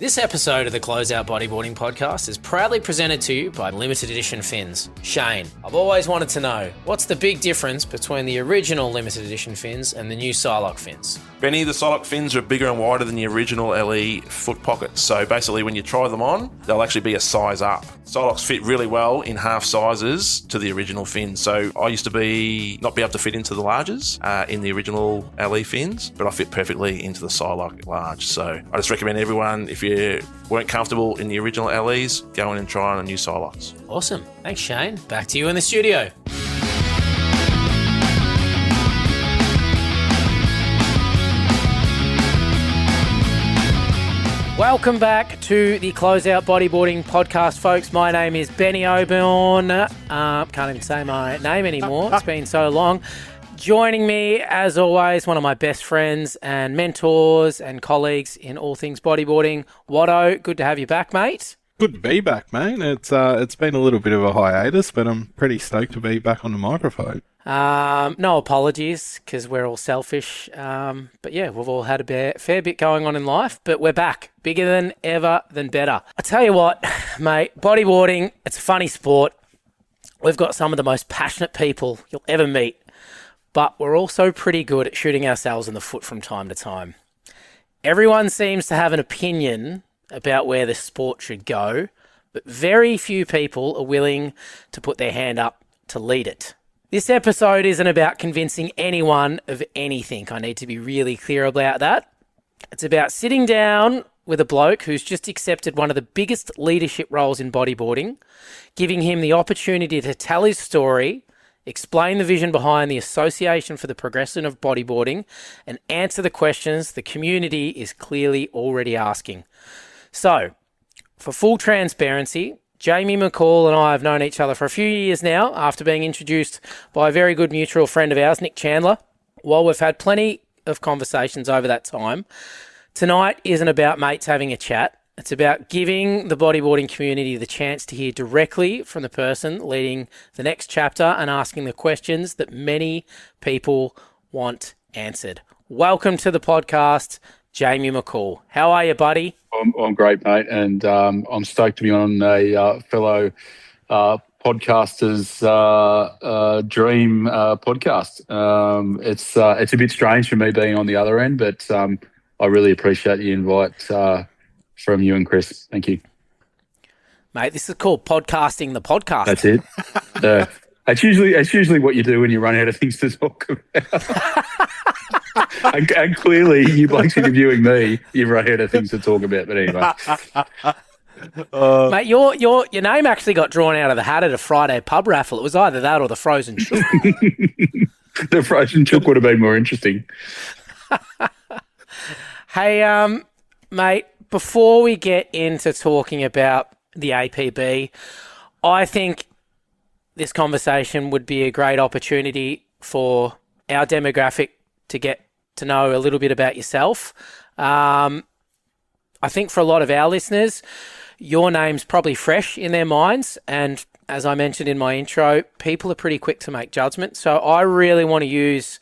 This episode of the Closeout Bodyboarding podcast is proudly presented to you by limited edition fins. Shane, I've always wanted to know, what's the big difference between the original limited edition fins and the new Psylocke fins? Benny, the Psylocke fins are bigger and wider than the original LE foot pockets. So basically when you try them on, they'll actually be a size up. Psylocke's fit really well in half sizes to the original fins. So I used to not be able to fit into the larges in the original LE fins, but I fit perfectly into the Psylocke large. So I just recommend everyone, if you weren't comfortable in the original LEs, go in and try on a new Psylocke's. Awesome. Thanks, Shane. Back to you in the studio. Welcome back to the Closeout Bodyboarding podcast, folks. My name is Benny Oborn. Can't even say my name anymore. It's been so long. Joining me, as always, one of my best friends and mentors and colleagues in all things bodyboarding, Watto. Good to have you back, mate. Good to be back, mate. It's been a little bit of a hiatus, but I'm pretty stoked to be back on the microphone. No apologies, because we're all selfish. But yeah, we've all had a fair bit going on in life, but we're back. Bigger than ever, than better. I tell you what, mate, bodyboarding, it's a funny sport. We've got some of the most passionate people you'll ever meet, but we're also pretty good at shooting ourselves in the foot from time to time. Everyone seems to have an opinion about where the sport should go, but very few people are willing to put their hand up to lead it. This episode isn't about convincing anyone of anything. I need to be really clear about that. It's about sitting down with a bloke who's just accepted one of the biggest leadership roles in bodyboarding, giving him the opportunity to tell his story, explain the vision behind the Association for the Progression of Bodyboarding, and answer the questions the community is clearly already asking. So, for full transparency, Jamie McCall and I have known each other for a few years now after being introduced by a very good mutual friend of ours, Nick Chandler. While we've had plenty of conversations over that time, tonight isn't about mates having a chat. It's about giving the bodyboarding community the chance to hear directly from the person leading the next chapter and asking the questions that many people want answered. Welcome to the podcast, Jamie McCall. How are you, buddy? I'm great, mate, and I'm stoked to be on a fellow podcaster's dream podcast. It's a bit strange for me being on the other end, but I really appreciate the invite from you and Chris. Thank you. Mate, this is called podcasting the podcast. That's it. It's usually what you do when you run out of things to talk about. and clearly, you blokes interviewing me, you've run out of things to talk about. But anyway. Mate, your name actually got drawn out of the hat at a Friday pub raffle. It was either that or the frozen chook. The frozen chook would have been more interesting. Hey, mate, before we get into talking about the APB, I think this conversation would be a great opportunity for our demographic to get to know a little bit about yourself. I think for a lot of our listeners, your name's probably fresh in their minds, and as I mentioned in my intro, people are pretty quick to make judgment. So I really want to use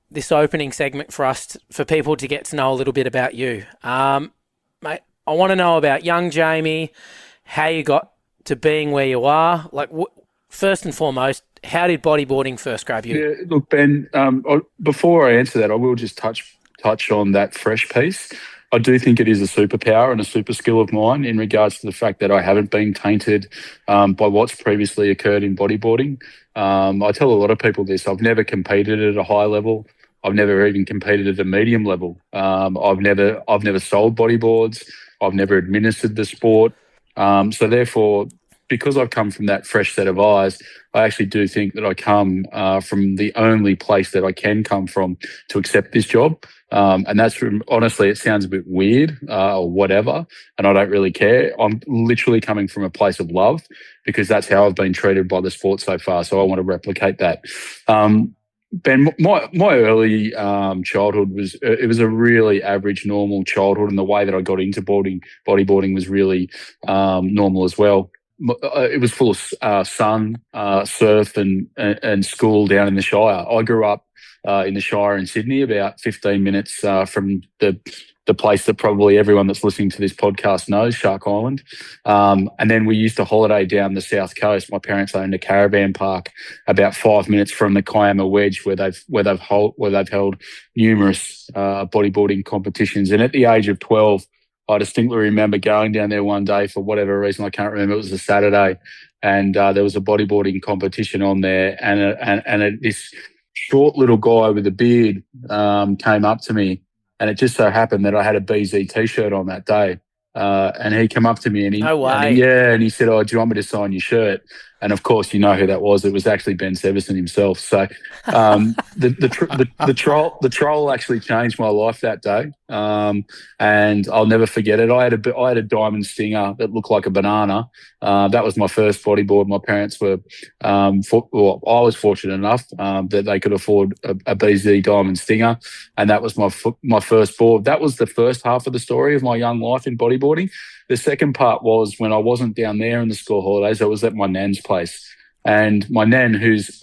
this opening segment for people to get to know a little bit about you. Mate, I want to know about young Jamie, how you got to being where you are. Like, first and foremost, how did bodyboarding first grab you? Yeah, look, Ben, before I answer that, I will just touch on that fresh piece. I do think it is a superpower and a super skill of mine in regards to the fact that I haven't been tainted by what's previously occurred in bodyboarding. I tell a lot of people this. I've never competed at a high level. I've never even competed at a medium level. I've never sold bodyboards. I've never administered the sport. So therefore, because I've come from that fresh set of eyes, I actually do think that I come from the only place that I can come from to accept this job. And that's honestly, it sounds a bit weird or whatever, and I don't really care. I'm literally coming from a place of love because that's how I've been treated by the sport so far. So I want to replicate that. Ben, my early childhood was a really average, normal childhood, and the way that I got into bodyboarding was really normal as well. It was full of sun, surf, and school down in the Shire. I grew up in the Shire in Sydney, about 15 minutes from the the place that probably everyone that's listening to this podcast knows, Shark Island. And then we used to holiday down the south coast. My parents owned a caravan park about 5 minutes from the Kiama Wedge, where they've held numerous bodyboarding competitions. And at the age of 12, I distinctly remember going down there one day for whatever reason. I can't remember. It was a Saturday, and there was a bodyboarding competition on there, and this short little guy with a beard came up to me, and it just so happened that I had a BZ T-shirt on that day. And he came up to me and No way. and he said, "Oh, do you want me to sign your shirt?" And of course, you know who that was. It was actually Ben Severson himself. So the troll actually changed my life that day, and I'll never forget it. I had a diamond stinger that looked like a banana. That was my first bodyboard. My parents were, I was fortunate enough that they could afford a BZ diamond stinger, and that was my first board. That was the first half of the story of my young life in bodyboarding. The second part was when I wasn't down there in the school holidays, I was at my nan's place. And my nan, who's,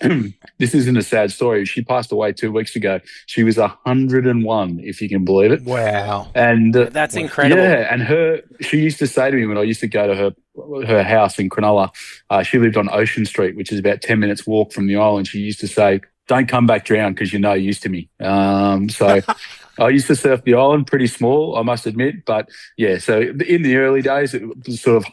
this isn't a sad story, she passed away 2 weeks ago. She was 101, if you can believe it. Wow. And that's incredible. Yeah, and she used to say to me when I used to go to her house in Cronulla, she lived on Ocean Street, which is about 10 minutes walk from the island. She used to say, "Don't come back drowned because you're no use to me." So I used to surf the island, pretty small, I must admit. But yeah, so in the early days, it was sort of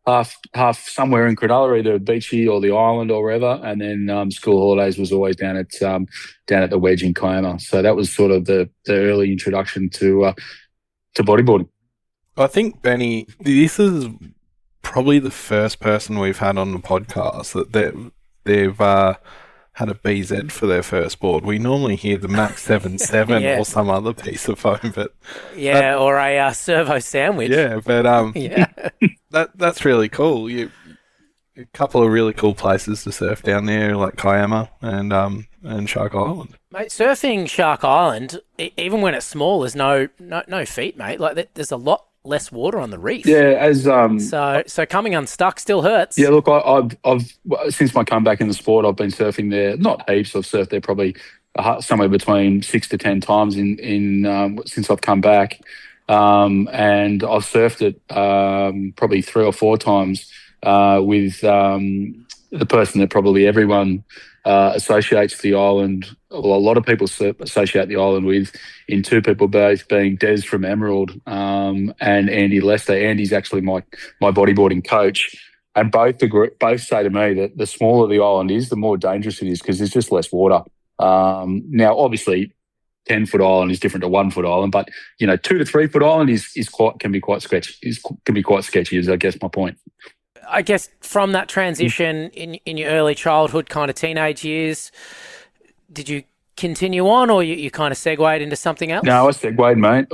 half somewhere in Cronulla, either Beachy or the island or wherever. And then school holidays was always down at the Wedge in Kiama. So that was sort of the early introduction to bodyboarding. I think, Benny, this is probably the first person we've had on the podcast that they've had a BZ for their first board. We normally hear the Max 77 Yeah. or some other piece of foam, but Yeah, or a servo sandwich. yeah, but Yeah. that's really cool. A couple of really cool places to surf down there, like Kiama and Shark Island. Mate, surfing Shark Island, even when it's small, there's no feet, mate. Like there's a lot less water on the reef. Yeah, as So coming unstuck still hurts. yeah. Look, I've since my comeback in the sport, I've been surfing there. Not heaps. I've surfed there probably somewhere between 6 to 10 times in since I've come back, and I've surfed it probably 3 or 4 times with the person that probably everyone associates the island, well, a lot of people associate the island with, in two people, both being Des from Emerald and Andy Lester. Andy's actually my bodyboarding coach, and both say to me that the smaller the island is, the more dangerous it is because there's just less water. Now, obviously, 10-foot island is different to 1-foot island, but 2 to 3 foot island can be quite sketchy. Is I guess my point. I guess from that transition in your early childhood, kind of teenage years, did you continue on, or you kind of segued into something else? No, I segued, mate.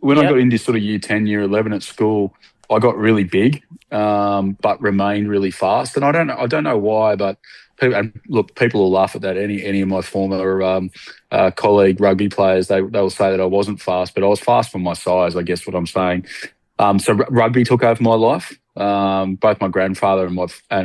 When I got into sort of year 10, year 11 at school, I got really big, but remained really fast. And I don't know why, but people will laugh at that. Any of my former colleague rugby players, they will say that I wasn't fast, but I was fast for my size, I guess what I'm saying. So rugby took over my life. Both my grandfather and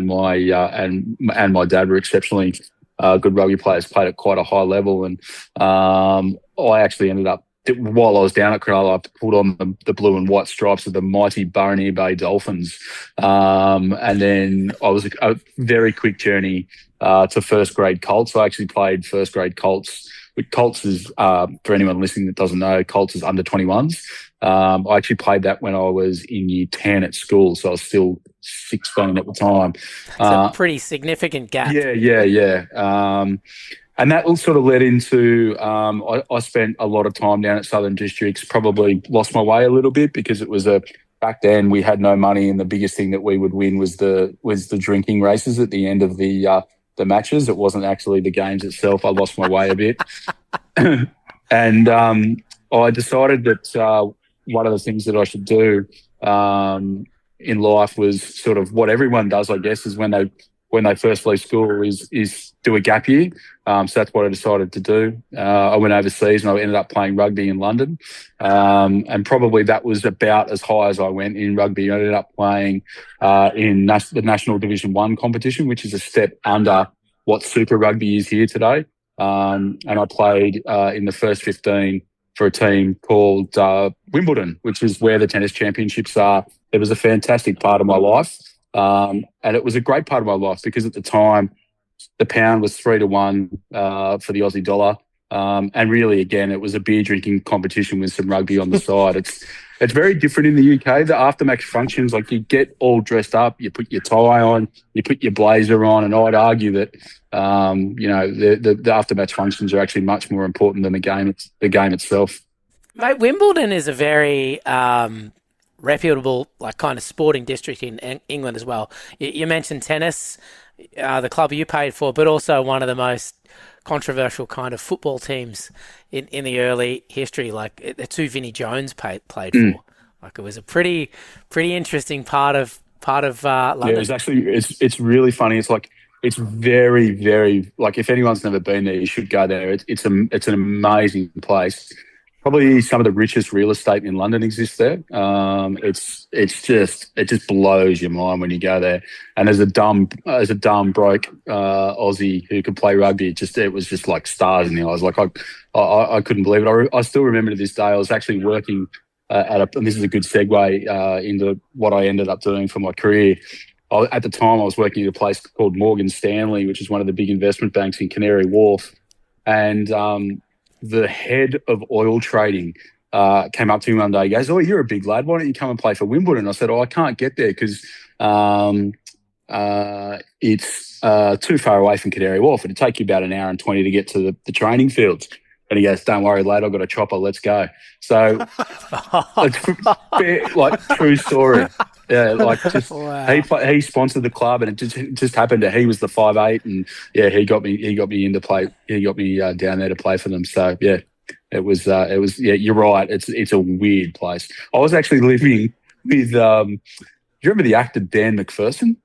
my dad were exceptionally good rugby players, played at quite a high level, and I actually ended up, while I was down at Cronulla, I pulled on the blue and white stripes of the mighty Baronier Bay Dolphins, and then I was a very quick journey to first grade Colts. I actually played first grade Colts. Colts is, for anyone listening that doesn't know, Colts is under 21s. I actually played that when I was in year 10 at school, so I was still 16 at the time. It's a pretty significant gap. Yeah. And that all sort of led into, I spent a lot of time down at Southern Districts, probably lost my way a little bit because it was back then we had no money, and the biggest thing that we would win was the drinking races at the end of the matches. It wasn't actually the games itself. I lost my way a bit. And I decided that one of the things that I should do in life was sort of what everyone does, I guess, is when they first leave school is do a gap year. So that's what I decided to do. I went overseas and I ended up playing rugby in London. And probably that was about as high as I went in rugby. I ended up playing in the National Division 1 competition, which is a step under what Super Rugby is here today. And I played in the first 15 for a team called Wimbledon, which is where the tennis championships are. It was a fantastic part of my life. And it was a great part of my life because at the time, the pound was 3-1 for the Aussie dollar. And really, again, it was a beer drinking competition with some rugby on the side. It's very different in the UK. The after-match functions, like you get all dressed up, you put your tie on, you put your blazer on, and I'd argue that the after-match functions are actually much more important than the game itself. Mate, Wimbledon is a very reputable, like, kind of sporting district in England as well. You mentioned tennis, the club you played for, but also one of the most controversial kind of football teams in the early history. Like the two Vinnie Jones played for. Like it was a pretty interesting part of London. Yeah, it's actually it's really funny. It's like it's very, very, like if anyone's never been there, you should go there. It's an amazing place. Probably some of the richest real estate in London exists there. It just blows your mind when you go there. And as a dumb broke Aussie who could play rugby, it was just like stars in the eyes. Like I couldn't believe it. I still remember to this day. I was actually working and this is a good segue into what I ended up doing for my career. At the time, I was working at a place called Morgan Stanley, which is one of the big investment banks in Canary Wharf, and the head of oil trading came up to me one day. He goes, "Oh, you're a big lad. Why don't you come and play for Wimbledon?" I said, "Oh, I can't get there because it's too far away from Canary Wharf. It'd take you about an hour and 20 to get to the training fields." And he goes, "Don't worry, lad. I've got a chopper. Let's go." So, like true story. Yeah, like just Wow. he sponsored the club, and it just happened that he was the 5'8", and yeah, he got me into play. He got me down there to play for them. So yeah, it was yeah. You're right. It's a weird place. I was actually living with. Do you remember the actor Dan McPherson?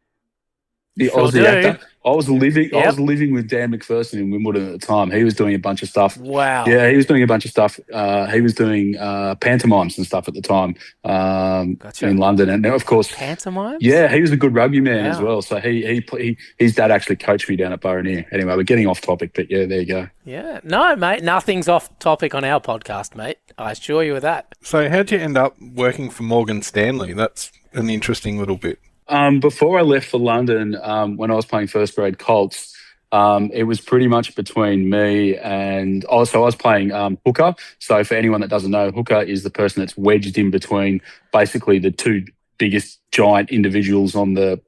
The Sure Aussie do. actor. I was living Yep. with Dan McPherson in Wimbledon at the time. He was doing a bunch of stuff. Wow. Yeah, he was doing a bunch of stuff. He was doing pantomimes and stuff at the time Gotcha. in London, and of course, Pantomimes? yeah, he was a good rugby man as Wow. well. So his dad actually coached me down at Boroughnear. Anyway, we're getting off topic, but yeah, there you go. Yeah. No, mate, nothing's off topic on our podcast, mate. I assure you of that. So how'd you end up working for Morgan Stanley? That's an interesting little bit. Before I left for London, when I was playing first grade Colts, it was pretty much between me and also I was playing hooker. So for anyone that doesn't know, hooker is the person that's wedged in between basically the two biggest giant individuals on the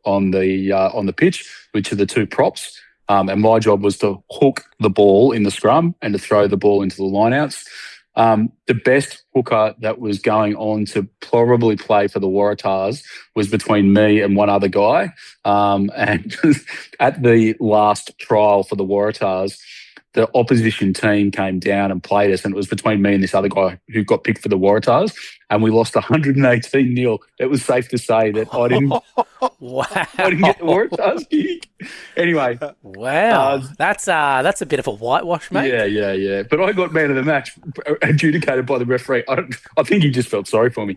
pitch, which are the two props. And my job was to hook the ball in the scrum and to throw the ball into the lineouts. The best hooker that was going on to probably play for the Waratahs was between me and one other guy. And at the last trial for the Waratahs, the opposition team came down and played us, and it was between me and this other guy who got picked for the Waratahs, and we lost 118-0. It was safe to say that I didn't Wow. get the Waratahs gig. Anyway, Wow. That's a bit of a whitewash, mate. yeah. But I got man of the match adjudicated by the referee. I think he just felt sorry for me.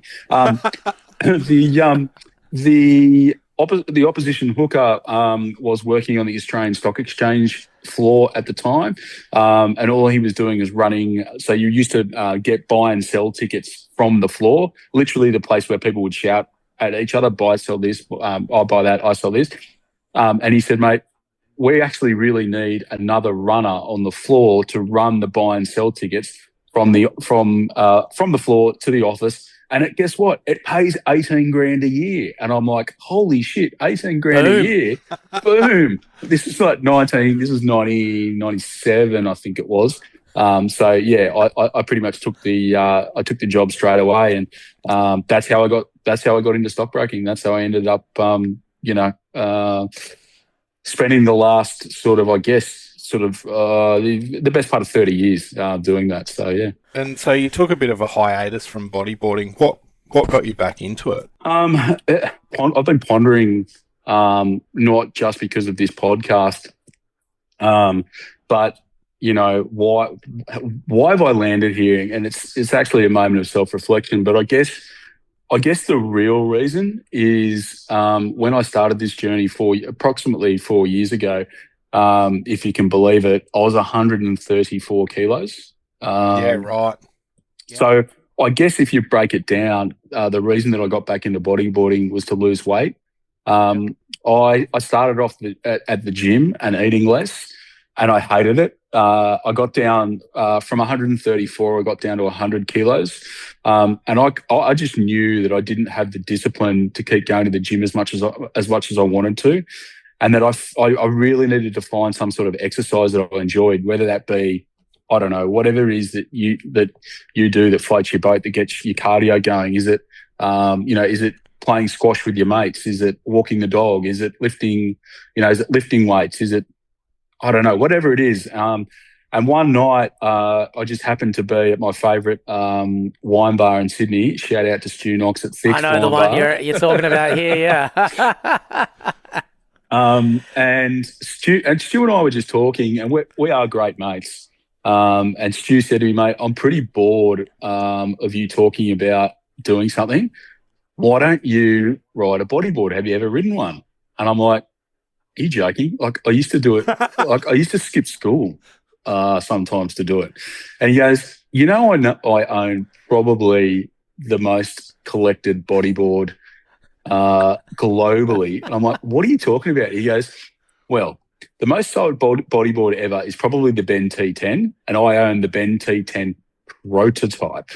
The opposition hooker was working on the Australian Stock Exchange floor at the time, and all he was doing is running. So you used to get buy and sell tickets from the floor, literally the place where people would shout at each other, "Buy, sell this, I buy that, I sell this." And he said, "Mate, we actually really need another runner on the floor to run the buy and sell tickets from the floor to the office." And guess what? It pays 18 grand a year. And I'm like, holy shit, 18 grand Boom. a year. Boom. This is like 1997, I think it was. So yeah, I pretty much took the job straight away, and that's how I got into stockbroking. That's how I ended up spending the last the best part of 30 years doing that. So yeah. And so you took a bit of a hiatus from bodyboarding. What got you back into it? I've been pondering, not just because of this podcast, but why have I landed here? And it's actually a moment of self-reflection. But I guess the real reason is when I started this journey approximately 4 years ago. If you can believe it, I was 134 kilos. Yeah, right. So I guess if you break it down, the reason that I got back into bodyboarding was to lose weight. I started off at the gym and eating less, and I hated it. I got down from 134, I got down to 100 kilos. And I just knew that I didn't have the discipline to keep going to the gym as much as I wanted to. And that I really needed to find some sort of exercise that I enjoyed, whether that be, I don't know, whatever it is that you do that floats your boat, that gets your cardio going. Is it, is it playing squash with your mates? Is it walking the dog? Is it lifting, is it lifting weights? Is it, I don't know, whatever it is. And one night, I just happened to be at my favourite wine bar in Sydney. Shout out to Stu Knox at Fixed. I know the one you're talking about here, yeah. And Stu and I were just talking, and we are great mates. And Stu said to me, mate, I'm pretty bored of you talking about doing something. Why don't you ride a bodyboard? Have you ever ridden one? And I'm like, are you joking? Like, I used to do it. Like, I used to skip school sometimes to do it. And he goes, I own probably the most collected bodyboard globally. And I'm like, what are you talking about? He goes, well, the most sold bodyboard ever is probably the Ben T10, and I own the Ben T10 prototype.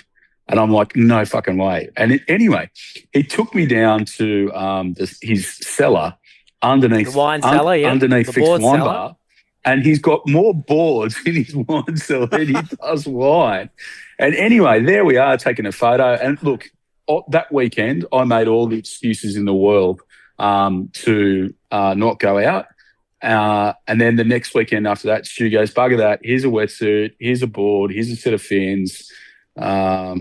And I'm like, no fucking way. And anyway, he took me down to his cellar underneath the wine cellar, underneath the Fixed Wine cellar. Bar, and he's got more boards in his wine cellar than he does wine. And anyway, there we are taking a photo. And look, that weekend, I made all the excuses in the world to not go out. And then the next weekend after that, Stu goes, bugger that, here's a wetsuit, here's a board, here's a set of fins. I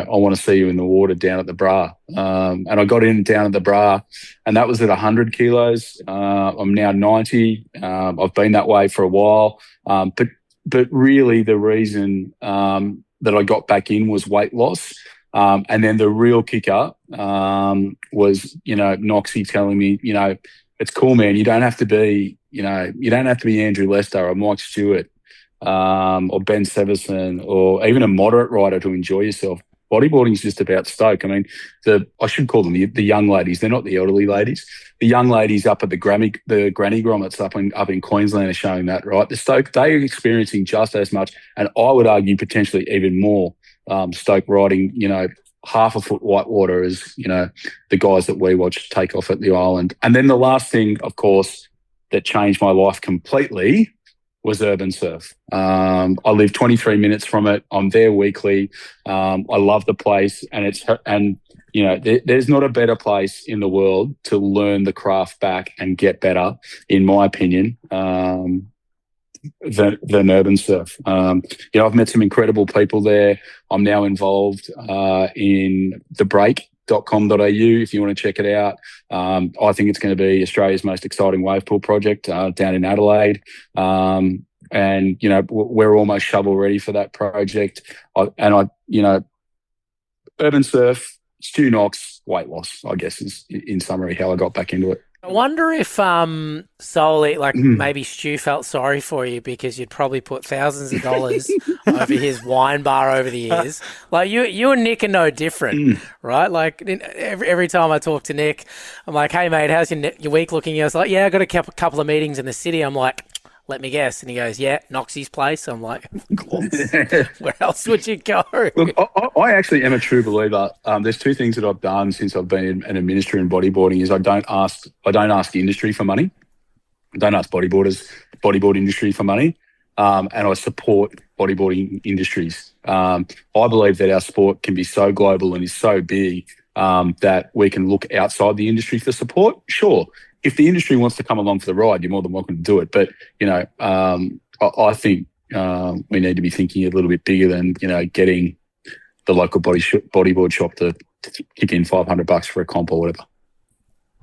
want to see you in the water down at the bra. And I got in down at the bra, and that was at 100 kilos. I'm now 90. I've been that way for a while. But really the reason that I got back in was weight loss. And then the real kicker was, Noxie telling me, it's cool, man. You don't have to be Andrew Lester or Mike Stewart or Ben Severson or even a moderate rider to enjoy yourself. Bodyboarding is just about stoke. I mean, I should call them the young ladies. They're not the elderly ladies. The young ladies up at the granny grommets up in Queensland are showing that, right? The stoke, they are experiencing just as much, and I would argue potentially even more stoke riding, half a foot whitewater as, the guys that we watch take off at the island. And then the last thing, of course, that changed my life completely was urban surf. I live 23 minutes from it. I'm there weekly. I love the place, and there's not a better place in the world to learn the craft back and get better, in my opinion, than urban surf. I've met some incredible people there. I'm now involved in thebreak.com.au if you want to check it out. I think it's going to be Australia's most exciting wave pool project down in Adelaide. And we're almost shovel ready for that project. Urban surf, Stu Knox, weight loss, I guess, is in summary how I got back into it. I wonder if solely, maybe Stu felt sorry for you because you'd probably put thousands of dollars over his wine bar over the years. Like you and Nick are no different, right? Like every time I talk to Nick, I'm like, hey mate, how's your week looking? He was like, yeah, I got a couple of meetings in the city. I'm like, let me guess. And he goes, yeah, Noxie's place. I'm like, of course. Where else would you go? Look, I actually am a true believer. There's two things that I've done since I've been an administrator in bodyboarding is I don't ask the industry for money. I don't ask bodyboard industry for money. And I support bodyboarding industries. I believe that our sport can be so global and is so big that we can look outside the industry for support. Sure. If the industry wants to come along for the ride, you're more than welcome to do it. But, I think we need to be thinking a little bit bigger than, getting the local bodyboard shop to kick in $500 for a comp or whatever.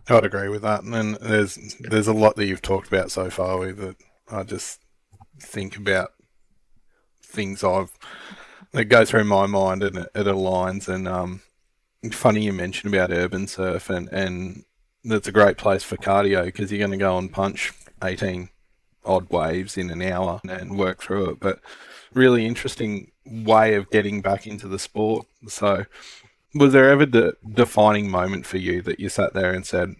I'd agree with that. And then there's a lot that you've talked about so far that I just think about things that go through my mind and it aligns. And funny you mentioned about urban surf and that's a great place for cardio because you're going to go and punch 18 odd waves in an hour and work through it. But really interesting way of getting back into the sport. So, was there ever the defining moment for you that you sat there and said,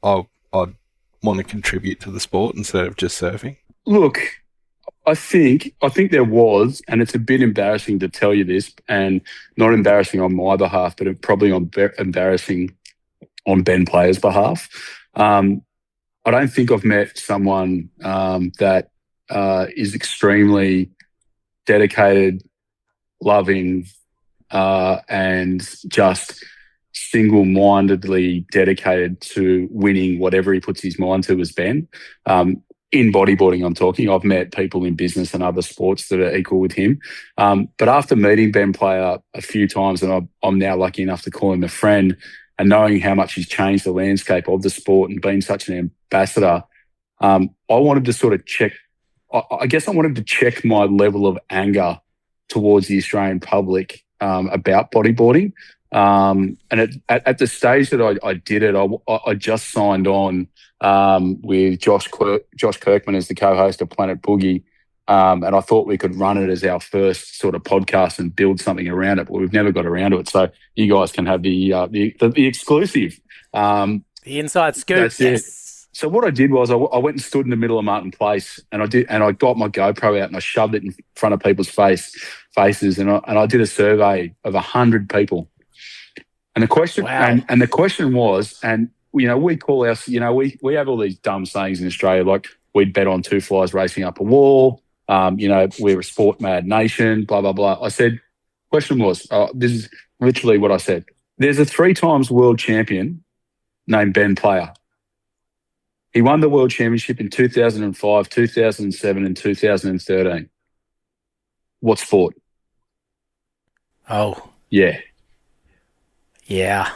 "Oh, I'd want to contribute to the sport instead of just surfing"? Look, I think there was, and it's a bit embarrassing to tell you this, and not embarrassing on my behalf, but probably embarrassing on Ben Player's behalf. I don't think I've met someone that is extremely dedicated, loving, and just single-mindedly dedicated to winning whatever he puts his mind to as Ben. In bodyboarding, I'm talking. I've met people in business and other sports that are equal with him. But after meeting Ben Player a few times, and I'm now lucky enough to call him a friend, and knowing how much he's changed the landscape of the sport and being such an ambassador, I wanted to sort of check. I guess I wanted to check my level of anger towards the Australian public about bodyboarding. And at the stage that I did it, I just signed on with Josh Kirkman as the co-host of Planet Boogie. And I thought we could run it as our first sort of podcast and build something around it, but we've never got around to it. So you guys can have the exclusive. The inside scoop. That's it. So what I did was I went and stood in the middle of Martin Place, and I got my GoPro out and I shoved it in front of people's faces, and I did a survey of 100 people. And the question, wow. and the question was, and we call our, we have all these dumb sayings in Australia, like we'd bet on two flies racing up a wall. We're a sport mad nation, blah, blah, blah. I said, question was, this is literally what I said. There's a 3 times world champion named Ben Player. He won the world championship in 2005, 2007, and 2013. What sport? Oh. Yeah. Yeah.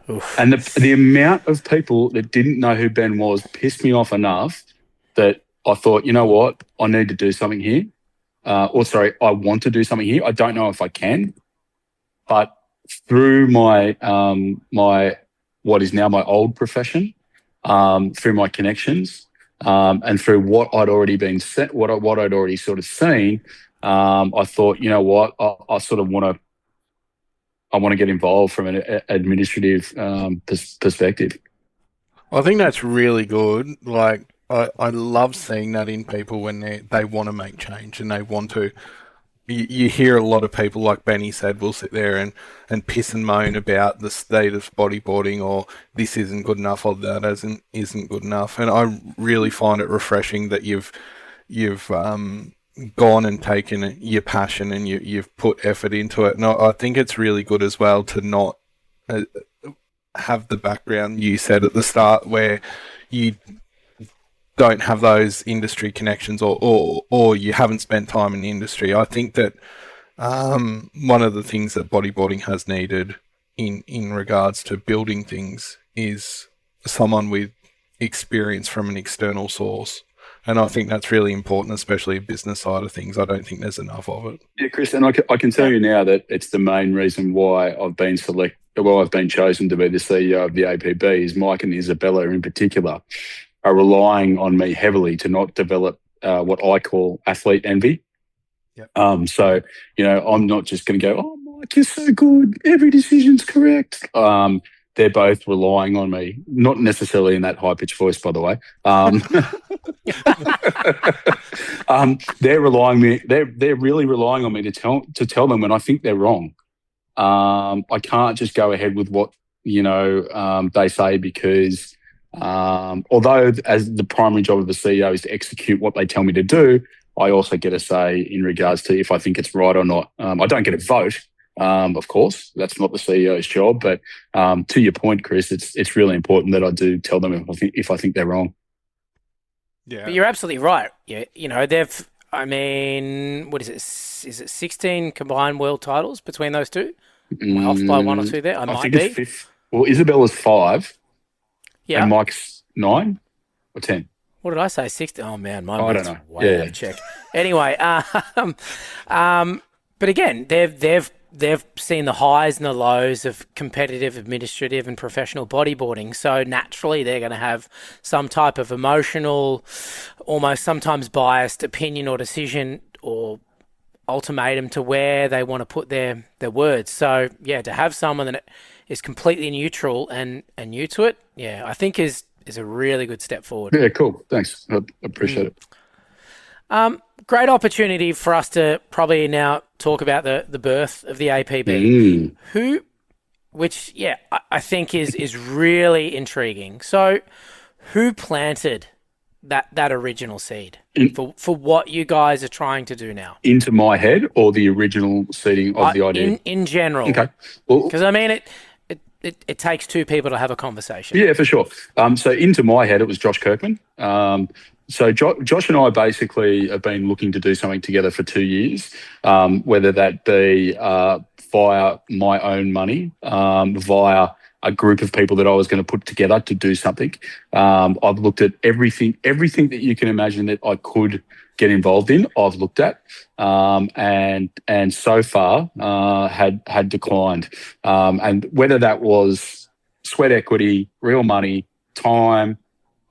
Oof. And the amount of people that didn't know who Ben was pissed me off enough that I thought, you know what, I need to do something here. I want to do something here. I don't know if I can, but through my what is now my old profession, through my connections, and through what I'd already been set, what I'd already sort of seen, I thought, you know what, I sort of want to get involved from an administrative perspective. I think that's really good. Like, I love seeing that in people when they want to make change and they want to. You hear a lot of people, like Benny said, will sit there and piss and moan about the state of bodyboarding, or this isn't good enough, or that isn't good enough. And I really find it refreshing that you've gone and taken your passion and you've put effort into it. And I think it's really good as well to not have the background you said at the start where you don't have those industry connections or you haven't spent time in the industry. I think that one of the things that bodyboarding has needed in regards to building things is someone with experience from an external source. And I think that's really important, especially the business side of things. I don't think there's enough of it. Yeah, Chris, and I can tell you now that it's the main reason why I've been chosen to be the CEO of the APB is Mike and Isabella in particular are relying on me heavily to not develop what I call athlete envy. Yep. So, I'm not just going to go, oh, Mike, you're so good. Every decision's correct. They're both relying on me, not necessarily in that high-pitched voice, by the way. They're really relying on me to tell them when I think they're wrong. I can't just go ahead with what they say because although as the primary job of the CEO is to execute what they tell me to do, I also get a say in regards to if I think it's right or not. I don't get a vote. Of course, that's not the CEO's job. But to your point, Chris, it's really important that I do tell them if I think they're wrong. Yeah, but you're absolutely right. They've. I mean, what is it? Is it 16 combined world titles between those two? Am I off by 1 or 2 there? I might think be. It's 5. Well, Isabella's 5. Yeah. And Mike's 9 or 10. What did I say? 16? Oh man, my I don't know. Way out of check. Anyway, but again, they've seen the highs and the lows of competitive, administrative, and professional bodyboarding. So naturally, they're going to have some type of emotional, almost sometimes biased opinion or decision or ultimatum to where they want to put their words. So yeah, to have someone that is completely neutral and new to it, yeah, I think is a really good step forward. Yeah, cool. Thanks. I appreciate it. Great opportunity for us to probably now talk about the birth of the APB, which I think is really intriguing. So, who planted that original seed for what you guys are trying to do now? Into my head, or the original seeding of the idea? In general. Okay. Well, because I mean it takes two people to have a conversation. Yeah, for sure. So into my head, it was Josh Kirkman. So Josh and I basically have been looking to do something together for 2 years, whether that be via my own money, via a group of people that I was going to put together to do something. I've looked at everything that you can imagine that I could get involved in. I've looked at, and so far had declined. And whether that was sweat equity, real money, time,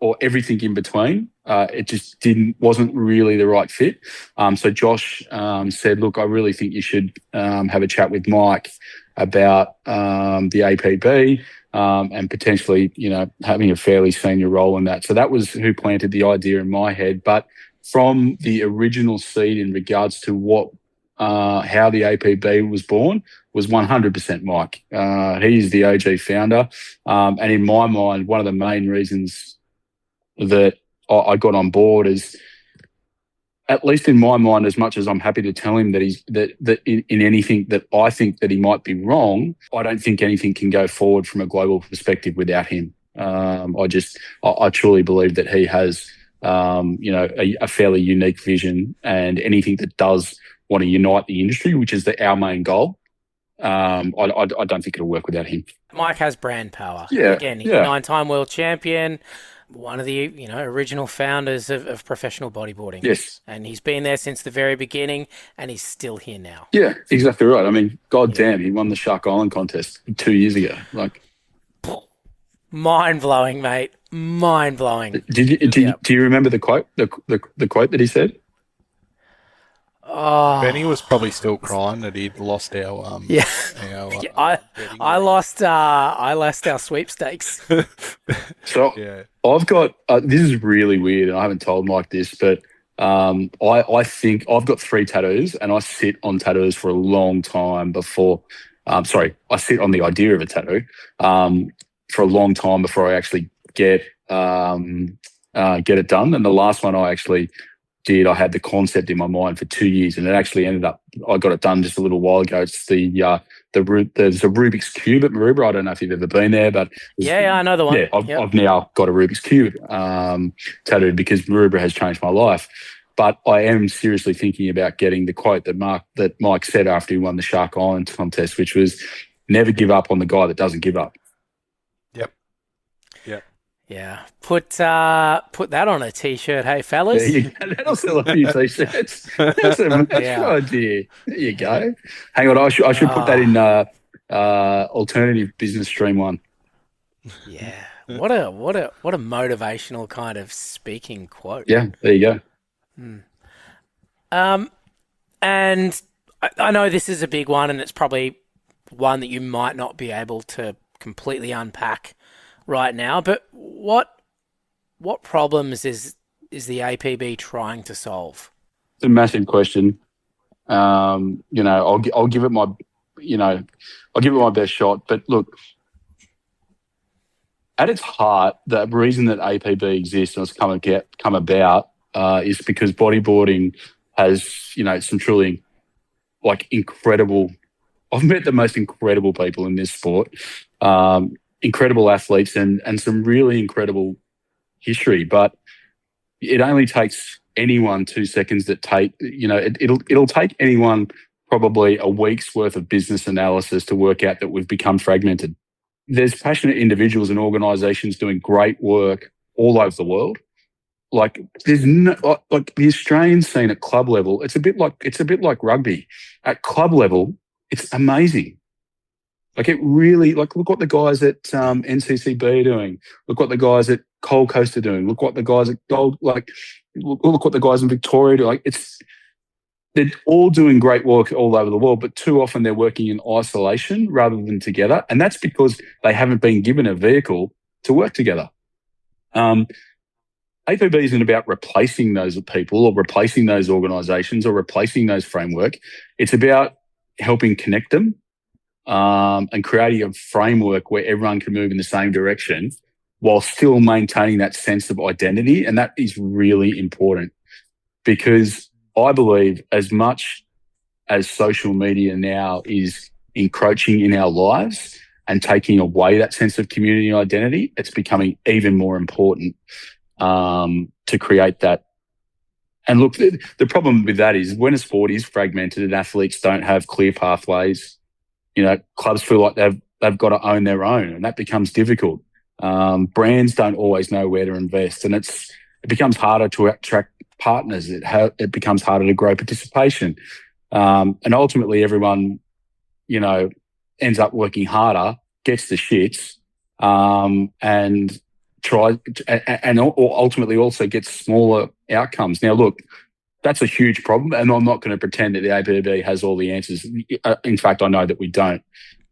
or everything in between, it just wasn't really the right fit. So Josh said, "Look, I really think you should have a chat with Mike about the APB and potentially, having a fairly senior role in that." So that was who planted the idea in my head. But from the original seed in regards to how the APB was born was 100% Mike. He's the OG founder. And in my mind, one of the main reasons that I got on board is, at least in my mind, as much as I'm happy to tell him that in anything that I think that he might be wrong, I don't think anything can go forward from a global perspective without him. I truly believe that he has, a fairly unique vision, and anything that does want to unite the industry, which is our main goal, I don't think it'll work without him. Mike has brand power. Yeah. Again, he's a 9-time world champion, one of the original founders of professional bodyboarding. Yes. And he's been there since the very beginning, and he's still here now. Yeah, exactly right. I mean, damn, he won the Shark Island contest 2 years ago. Mind blowing, mate. Mind blowing. Do you remember the quote? The quote that he said? Oh, Benny was probably still crying that he'd lost our I lost our sweepstakes. So I've got this is really weird, and I haven't told Mike this, but I think I've got 3 tattoos, and I sit on tattoos for a long time before. I sit on the idea of a tattoo for a long time before I actually get it done. And the last one I actually did, I had the concept in my mind for 2 years, and it actually ended up, I got it done just a little while ago. It's there's a Rubik's Cube at Maroubra. I don't know if you've ever been there, but I know the one. Yeah, I've now got a Rubik's Cube tattooed because Maroubra has changed my life. But I am seriously thinking about getting the quote that Mike said after he won the Shark Island contest, which was, "Never give up on the guy that doesn't give up." Yeah, put that on a t-shirt, hey fellas. That'll sell a few t-shirts. That's a good idea. There you go. Hang on, I should put that in alternative business stream 1. Yeah, what a motivational kind of speaking quote. Yeah, there you go. And I know this is a big one, and it's probably one that you might not be able to completely unpack right now, but what problems is the APB trying to solve? It's a massive question. I'll give it my best shot. But look, at its heart, the reason that APB exists and it's come about is because bodyboarding has some truly incredible. I've met the most incredible people in this sport. Incredible athletes and some really incredible history, but it only takes anyone 2 seconds it'll take anyone probably a week's worth of business analysis to work out that we've become fragmented. There's passionate individuals and organizations doing great work all over the world. There's no, the Australian scene at club level, it's a bit like rugby. At club level, it's amazing. It really, look what the guys at NCCB are doing. Look what the guys at Gold Coast are doing. Look what the guys at look what the guys in Victoria do. they're all doing great work all over the world, but too often they're working in isolation rather than together. And that's because they haven't been given a vehicle to work together. APB isn't about replacing those people or replacing those organisations or replacing those framework. It's about helping connect them and creating a framework where everyone can move in the same direction while still maintaining that sense of identity. And that is really important, because I believe as much as social media now is encroaching in our lives and taking away that sense of community and identity, it's becoming even more important to create that. And look, the problem with that is when a sport is fragmented and athletes don't have clear pathways, clubs feel like they've got to own their own, and that becomes difficult. Brands don't always know where to invest, and it becomes harder to attract partners. It becomes harder to grow participation, and ultimately everyone, ends up working harder, gets the shits, and ultimately also gets smaller outcomes. Now, look, that's a huge problem, and I'm not going to pretend that the APB has all the answers. In fact, I know that we don't.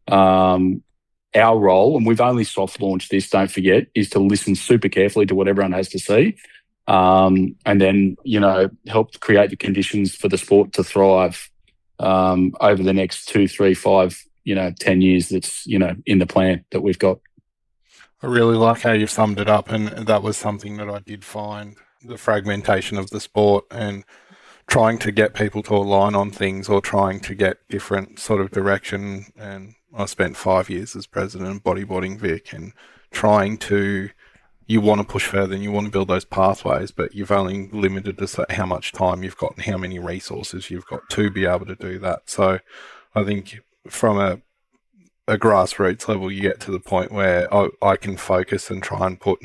Our role, and we've only soft launched this, don't forget, is to listen super carefully to what everyone has to say, and then, help create the conditions for the sport to thrive over the next 2, 3, 5, 10 years that's, in the plan that we've got. I really like how you've summed it up, and that was something that I did find, the fragmentation of the sport and trying to get people to align on things or trying to get different sort of direction. And I spent 5 years as president of Bodyboarding Vic, and you want to push further and you want to build those pathways, but you've only limited to how much time you've got and how many resources you've got to be able to do that. So I think from a grassroots level, you get to the point where I can focus and try and put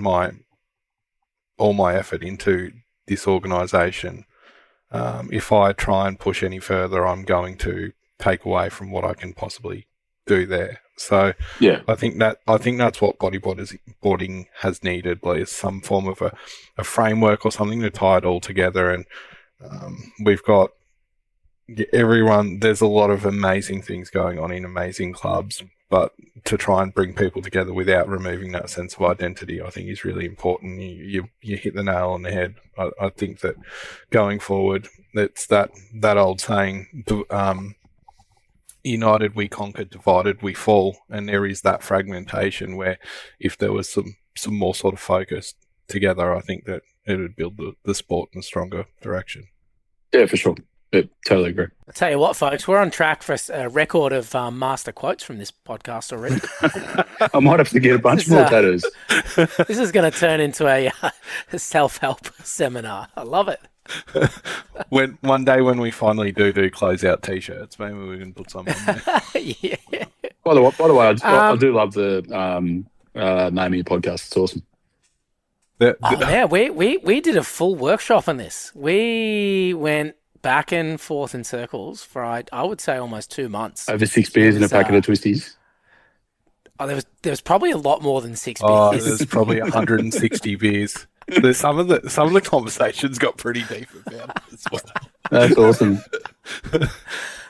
all my effort into this organisation. If I try and push any further, I'm going to take away from what I can possibly do there. So yeah, I think that's what bodyboarding has needed, is some form of a framework or something to tie it all together. And we've got everyone. There's a lot of amazing things going on in amazing clubs, but to try and bring people together without removing that sense of identity, I think is really important. You hit the nail on the head. I think that going forward, it's that old saying, united we conquer, divided we fall. And there is that fragmentation where if there was some more sort of focus together, I think that it would build the sport in a stronger direction. Yeah, for sure. Yeah, totally agree. I'll tell you what, folks, we're on track for a record of master quotes from this podcast already. I might have to get a bunch more tattoos. This is going to turn into a self-help seminar. I love it. One day when we finally do Closeout t-shirts, maybe we can put some on there. Yeah. By the way, I do love the name of your podcast. It's awesome. Yeah, we did a full workshop on this. We went back and forth in circles for I would say almost 2 months. Over 6 beers and a packet of twisties. Oh, there was probably a lot more than 6 beers. Oh, there's probably 160 beers. Some of the conversations got pretty deep about it as well. That's awesome.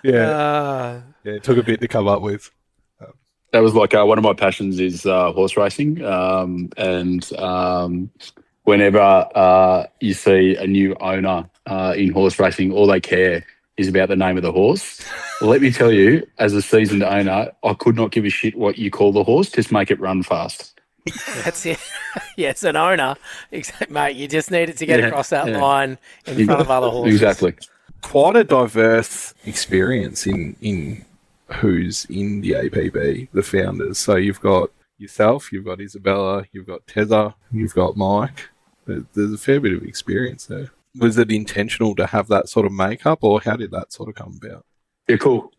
Yeah, it took a bit to come up with. That was like one of my passions is horse racing, and whenever you see a new owner in horse racing, all they care is about the name of the horse. Well, let me tell you, as a seasoned owner, I could not give a shit what you call the horse, just make it run fast. That's it. Yes, an owner, mate. You just needed to get across that line in front of other horses. Exactly. Quite a diverse experience in who's in the APB, the founders. So you've got yourself, you've got Isabella, you've got Tezza, you've got Mike. There's a fair bit of experience there. Was it intentional to have that sort of makeup, or how did that sort of come about? Yeah, cool.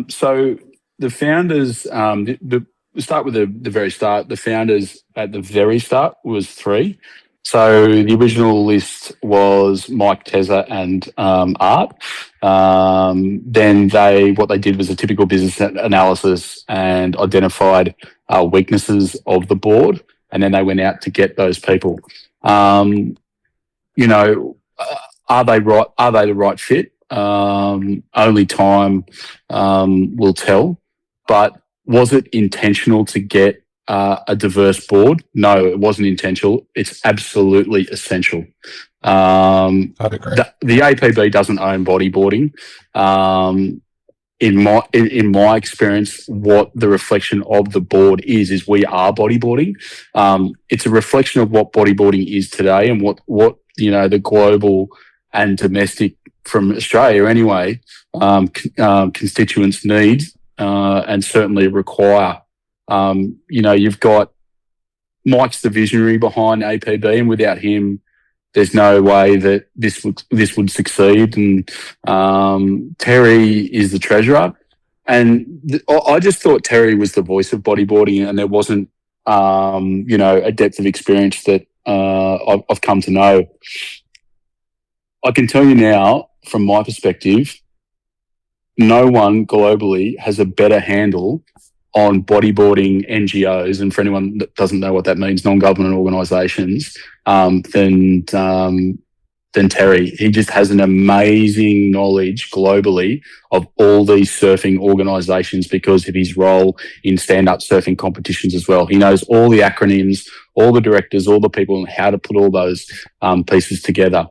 So the founders, we'll start with the very start. The founders at the very start was 3. So the original list was Mike, Tezza, and Art. Then what they did was a typical business analysis and identified weaknesses of the board, and then they went out to get those people. Are they right? Are they the right fit? Only time will tell. But was it intentional to get a diverse board? No, it wasn't intentional. It's absolutely essential. I'd agree. The APB doesn't own bodyboarding. In my experience, what the reflection of the board is we are bodyboarding. It's a reflection of what bodyboarding is today and what the global and domestic from Australia anyway constituents need and certainly require. You've got Mike's the visionary behind APB, and without him, there's no way that this would succeed. And Terry is the treasurer. And I just thought Terry was the voice of bodyboarding, and there wasn't, a depth of experience that I've come to know. I can tell you now, from my perspective, no one globally has a better handle on bodyboarding NGOs, and for anyone that doesn't know what that means, non-government organisations, than Terry. He just has an amazing knowledge globally of all these surfing organisations because of his role in stand-up surfing competitions as well. He knows all the acronyms, all the directors, all the people, and how to put all those pieces together.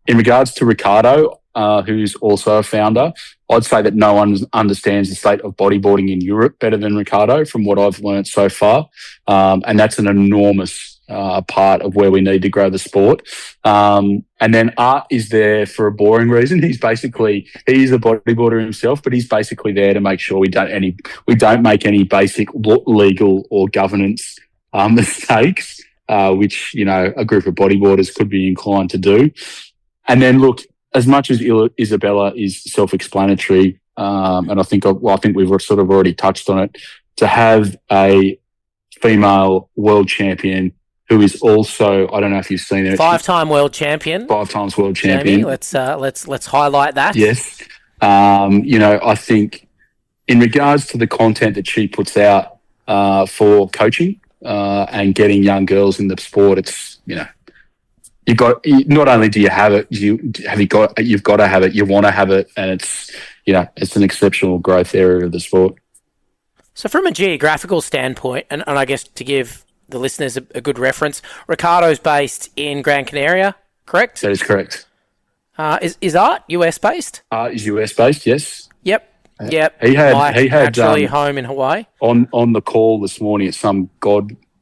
In regards to Ricardo, who's also a founder, I'd say that no one understands the state of bodyboarding in Europe better than Ricardo from what I've learned so far. And that's an enormous part of where we need to grow the sport. And then Art is there for a boring reason. He's a bodyboarder himself, but he's basically there to make sure we don't make any basic legal or governance mistakes, which, a group of bodyboarders could be inclined to do. And then look, as much as Isabella is self-explanatory, and I think we've sort of already touched on it, to have a female world champion who is also, I don't know if you've seen it, 5-time world champion, 5 times world champion. Jamie, let's highlight that. Yes, I think in regards to the content that she puts out for coaching and getting young girls in the sport, it's you've got, not only do you have it, you've got to have it, you want to have it, and it's an exceptional growth area of the sport. So from a geographical standpoint, and I guess to give the listeners a good reference, Ricardo's based in Gran Canaria, correct? That is correct. Is Art US based? Art is US based, yes. Yep. He had naturally home in Hawaii. On the call this morning at some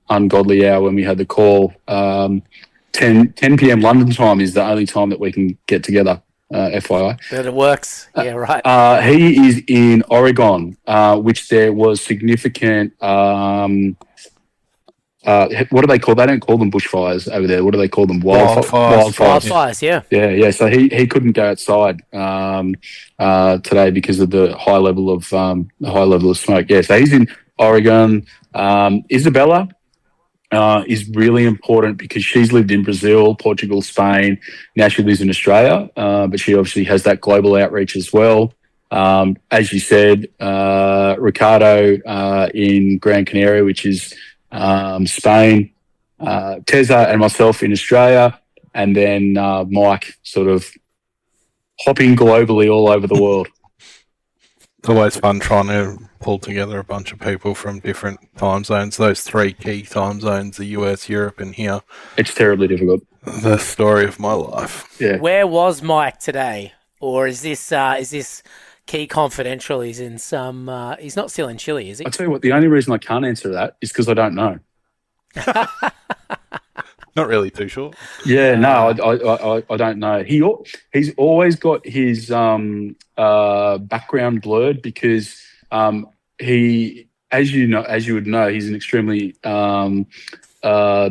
ungodly hour when we had the call. 10 p.m. London time is the only time that we can get together, FYI. That it works. Yeah, right. He is in Oregon, which there was significant, what do they call? They don't call them bushfires over there. What do they call them? Wildfires, yeah. Yeah. So he couldn't go outside today because of the high level of smoke. Yeah, so he's in Oregon. Isabella is really important because she's lived in Brazil, Portugal, Spain. Now she lives in Australia, but she obviously has that global outreach as well. As you said, Ricardo in Gran Canaria, which is Spain, Teza and myself in Australia, and then Mike sort of hopping globally all over the world. It's always fun trying to pull together a bunch of people from different time zones. Those 3 key time zones, the US, Europe, and here. It's terribly difficult. The story of my life. Yeah. Where was Mike today? Or is this key confidential? He's in some... he's not still in Chile, is he? I'll tell you what, the only reason I can't answer that is because I don't know. Not really too sure. Yeah, no, I don't know. He's always got his background blurred because he, as you would know, he's an extremely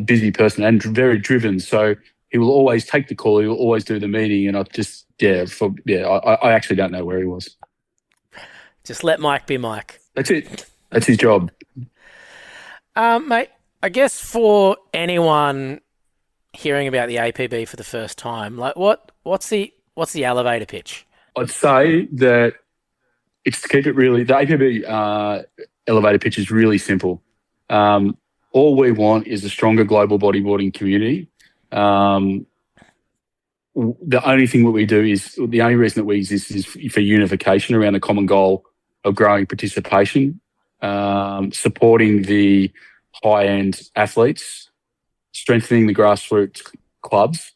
busy person and very driven. So he will always take the call. He will always do the meeting, and I actually don't know where he was. Just let Mike be Mike. That's it. That's his job. Mate, I guess for anyone hearing about the APB for the first time, like what's the elevator pitch? I'd say that it's to keep it really. The APB elevator pitch is really simple. All we want is a stronger global bodyboarding community. the only thing that we do is the only reason that we exist is for unification around the common goal of growing participation, supporting the high-end athletes, strengthening the grassroots clubs,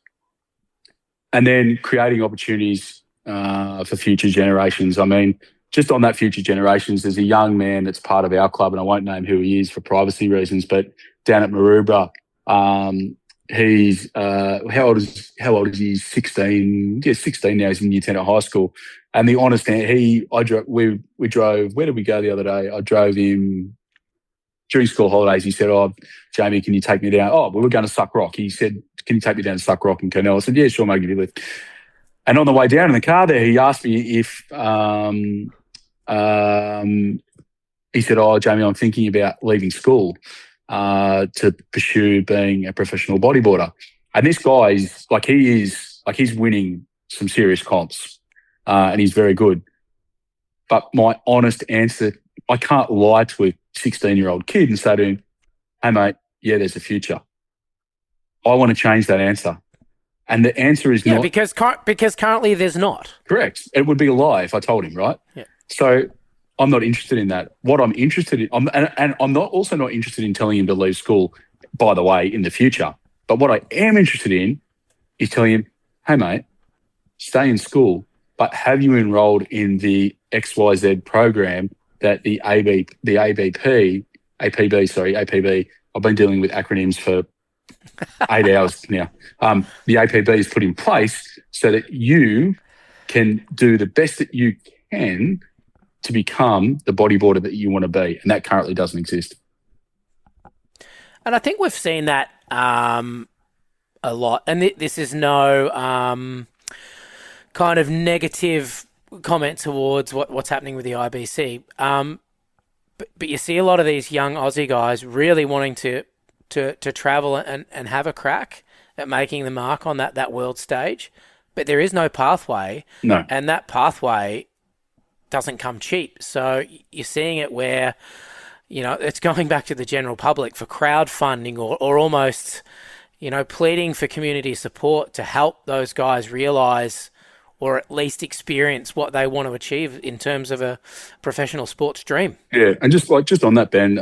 and then creating opportunities for future generations. I mean, just on that future generations, there's a young man that's part of our club, and I won't name who he is for privacy reasons, but down at Maroubra, he's how old is he? 16. Yeah, 16 now. He's in year 10 at high school. And the honest answer, we drove. Where did we go the other day? I drove him during school holidays. He said, "Oh, Jamie, can you take me down?" "Oh, we were going to Suck Rock." He said, "Can you take me down to Suck Rock in Cornell?" I said, "Yeah, sure, mate, I'll give you a lift." And on the way down in the car there, he asked me if he said, "Oh, Jamie, I'm thinking about leaving school to pursue being a professional bodyboarder." And this guy is he's winning some serious comps, and he's very good. But my honest answer, I can't lie to a 16-year-old kid and say to him, "Hey, mate, yeah, there's a future." I want to change that answer. And the answer is not. Because currently there's not. Correct. It would be a lie if I told him, right? Yeah. So I'm not interested in that. What I'm interested in, and I'm not interested in telling him to leave school, by the way, in the future. But what I am interested in is telling him, "Hey, mate, stay in school, but have you enrolled in the XYZ program that the APB, I've been dealing with acronyms for 8 hours now. The APB is put in place so that you can do the best that you can to become the bodyboarder that you want to be." And that currently doesn't exist. And I think we've seen that a lot. And this is no kind of negative comment towards what's happening with the IBC. But you see a lot of these young Aussie guys really wanting to travel and have a crack at making the mark on that world stage. But there is no pathway. No. And that pathway doesn't come cheap. So you're seeing it where, it's going back to the general public for crowdfunding or almost, pleading for community support to help those guys realise or at least experience what they want to achieve in terms of a professional sports dream. Yeah, and just on that, Ben,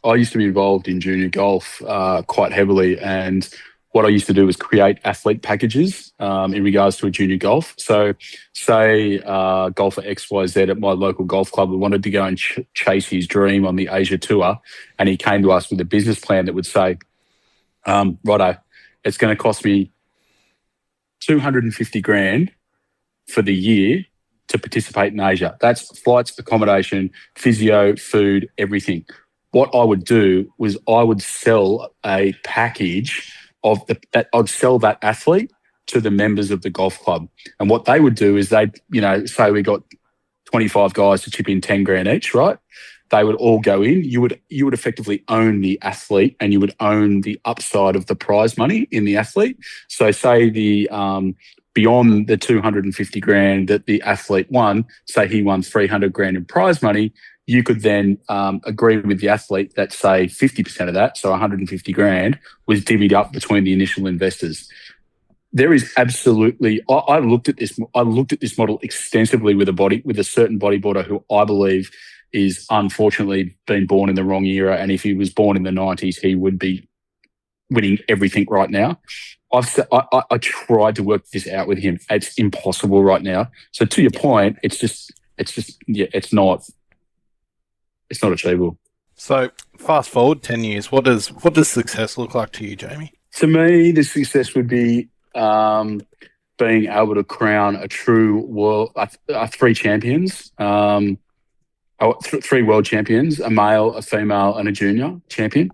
I used to be involved in junior golf quite heavily, and what I used to do was create athlete packages in regards to a junior golf. So say golfer XYZ at my local golf club wanted to go and chase his dream on the Asia Tour, and he came to us with a business plan that would say, righto, it's going to cost me 250 grand for the year to participate in Asia. That's flights, accommodation, physio, food, everything. What I would do was I would sell a package I'd sell that athlete to the members of the golf club. And what they would do is they'd, say we got 25 guys to chip in 10 grand each, right? They would all go in. You would effectively own the athlete, and you would own the upside of the prize money in the athlete. So say the beyond the 250 grand that the athlete won, say he won 300 grand in prize money, you could then agree with the athlete that, say, 50% of that, so 150 grand, was divvied up between the initial investors. There is absolutely. I looked at this model extensively with a certain bodyboarder who I believe is unfortunately been born in the wrong era, and if he was born in the 90s, he would be winning everything right now. I tried to work this out with him. It's impossible right now. So to your point, it's not achievable. So fast forward 10 years, what does success look like to you, Jamie? To me, the success would be being able to crown a true world, three champions, three world champions, a male, a female, and a junior champion.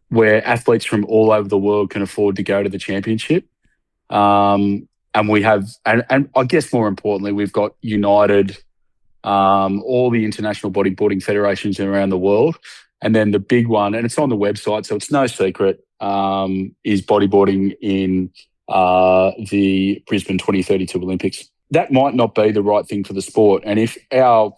Where athletes from all over the world can afford to go to the championship. And we have, and I guess more importantly, we've got united all the international bodyboarding federations around the world. And then the big one, and it's on the website, so it's no secret, is bodyboarding in the Brisbane 2032 Olympics. That might not be the right thing for the sport. And if our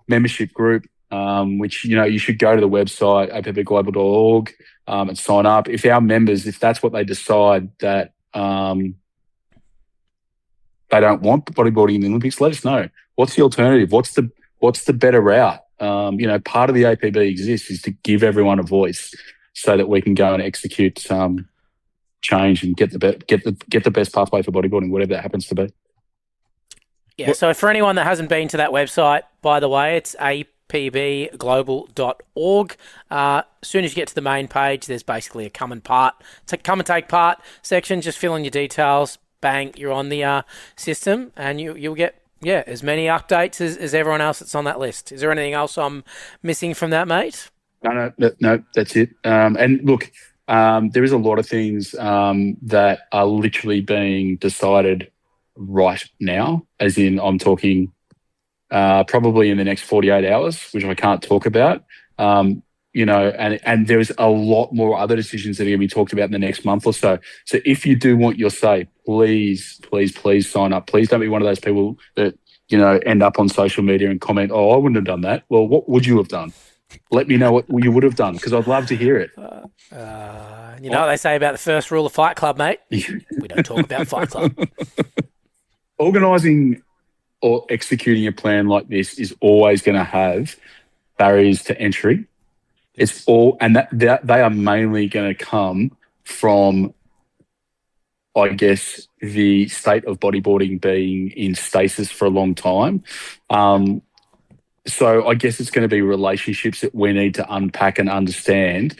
membership group which, you should go to the website, apbglobal.org, and sign up. If our members, if that's what they decide that they don't want bodyboarding in the Olympics, let us know. What's the alternative? What's the better route? Part of the APB exists is to give everyone a voice so that we can go and execute change and get the best pathway for bodyboarding, whatever that happens to be. Yeah, so for anyone that hasn't been to that website, by the way, it's apbglobal.org. As soon as you get to the main page, there's basically a come and take part section. Just fill in your details. Bang, you're on the system, and you'll get as many updates as everyone else that's on that list. Is there anything else I'm missing from that, mate? No, that's it. And look, there is a lot of things that are literally being decided right now, as in I'm talking probably in the next 48 hours, which I can't talk about. And there's a lot more other decisions that are going to be talked about in the next month or so. So if you do want your say, please sign up. Please don't be one of those people that, end up on social media and comment, oh, I wouldn't have done that. Well, what would you have done? Let me know what you would have done, because I'd love to hear it. What they say about the first rule of Fight Club, mate? We don't talk about Fight Club. Organising or executing a plan like this is always going to have barriers to entry. It's all, and that they are mainly going to come from, I guess, the state of bodyboarding being in stasis for a long time. So I guess it's going to be relationships that we need to unpack and understand,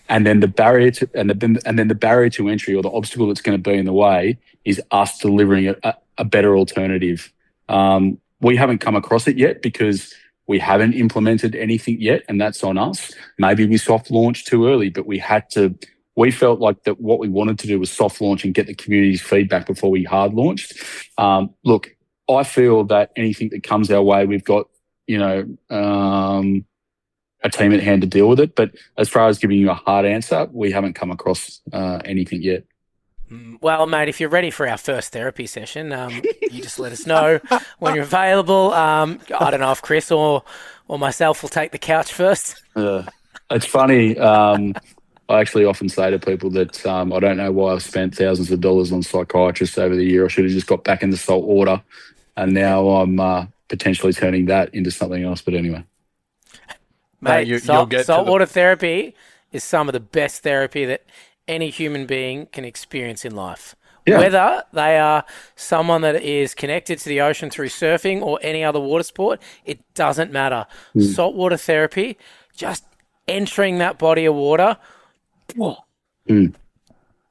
and then the barrier to the barrier to entry, or the obstacle that's going to be in the way, is us delivering a better alternative. We haven't come across it yet because we haven't implemented anything yet, and that's on us. Maybe we soft launched too early, but we felt like that what we wanted to do was soft launch and get the community's feedback before we hard launched. Look, I feel that anything that comes our way, we've got, a team at hand to deal with it. But as far as giving you a hard answer, we haven't come across anything yet. Well, mate, if you're ready for our first therapy session, you just let us know when you're available. I don't know if Chris or myself will take the couch first. It's funny. I actually often say to people that I don't know why I've spent thousands of dollars on psychiatrists over the year. I should have just got back into salt water, and now I'm potentially turning that into something else. But anyway. Mate, saltwater therapy is some of the best therapy that any human being can experience in life. Yeah. Whether they are someone that is connected to the ocean through surfing or any other water sport, it doesn't matter. Saltwater therapy, just entering that body of water,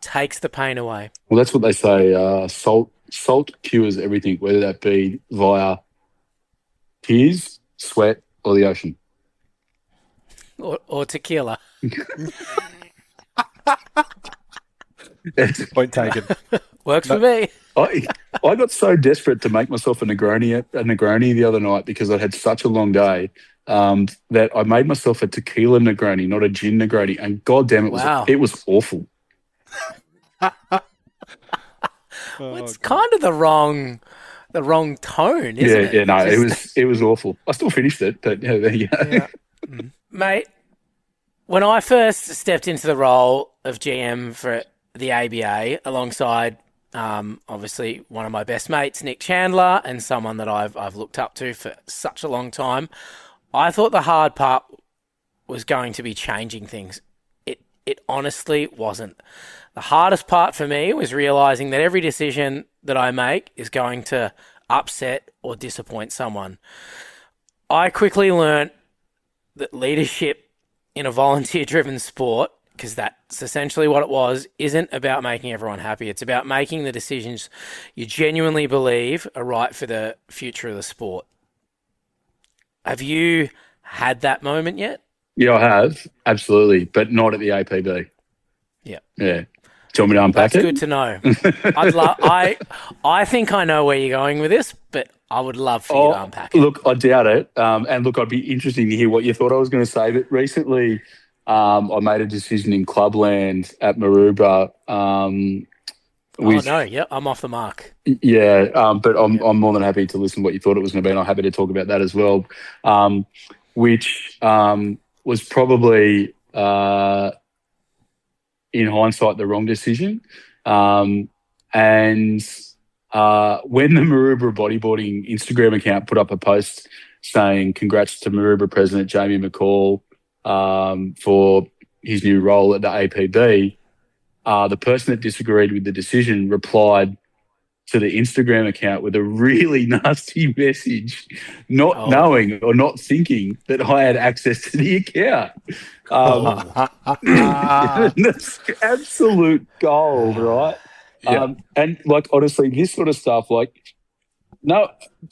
takes the pain away. Well, that's what they say. Salt cures everything, whether that be via tears, sweat, or the ocean. Or tequila. Point taken. Works for me. I got so desperate to make myself a Negroni the other night because I had such a long day that I made myself a tequila Negroni, not a gin Negroni, and goddamn, it was awful. It's kind of the wrong tone, isn't it? Yeah, no, it was awful. I still finished it, but there you go. Yeah. Mate, when I first stepped into the role of GM for the ABA, alongside obviously one of my best mates, Nick Chandler, and someone that I've looked up to for such a long time, I thought the hard part was going to be changing things. It honestly wasn't. The hardest part for me was realizing that every decision that I make is going to upset or disappoint someone. I quickly learned that leadership in a volunteer-driven sport, because that's essentially what it was, isn't about making everyone happy. It's about making the decisions you genuinely believe are right for the future of the sport. Have you had that moment yet? Yeah, I have. Absolutely. But not at the APB. Yeah. Yeah. Do you want me to unpack it? That's good to know. I think I know where you're going with this, but I would love for you to unpack it. Look, I doubt it. And look, I'd be interested to hear what you thought I was going to say. But recently, I made a decision in Clubland at Maroubra. I'm off the mark. Yeah, but I'm more than happy to listen to what you thought it was going to be, and I'm happy to talk about that as well. which was probably, in hindsight, the wrong decision. And when the Maroubra Bodyboarding Instagram account put up a post saying congrats to Maroubra President Jamie McCall for his new role at the APB, the person that disagreed with the decision replied to the Instagram account with a really nasty message, not knowing or not thinking that I had access to the account. That's absolute gold, right? Yeah. And like, honestly, this sort of stuff, like, no,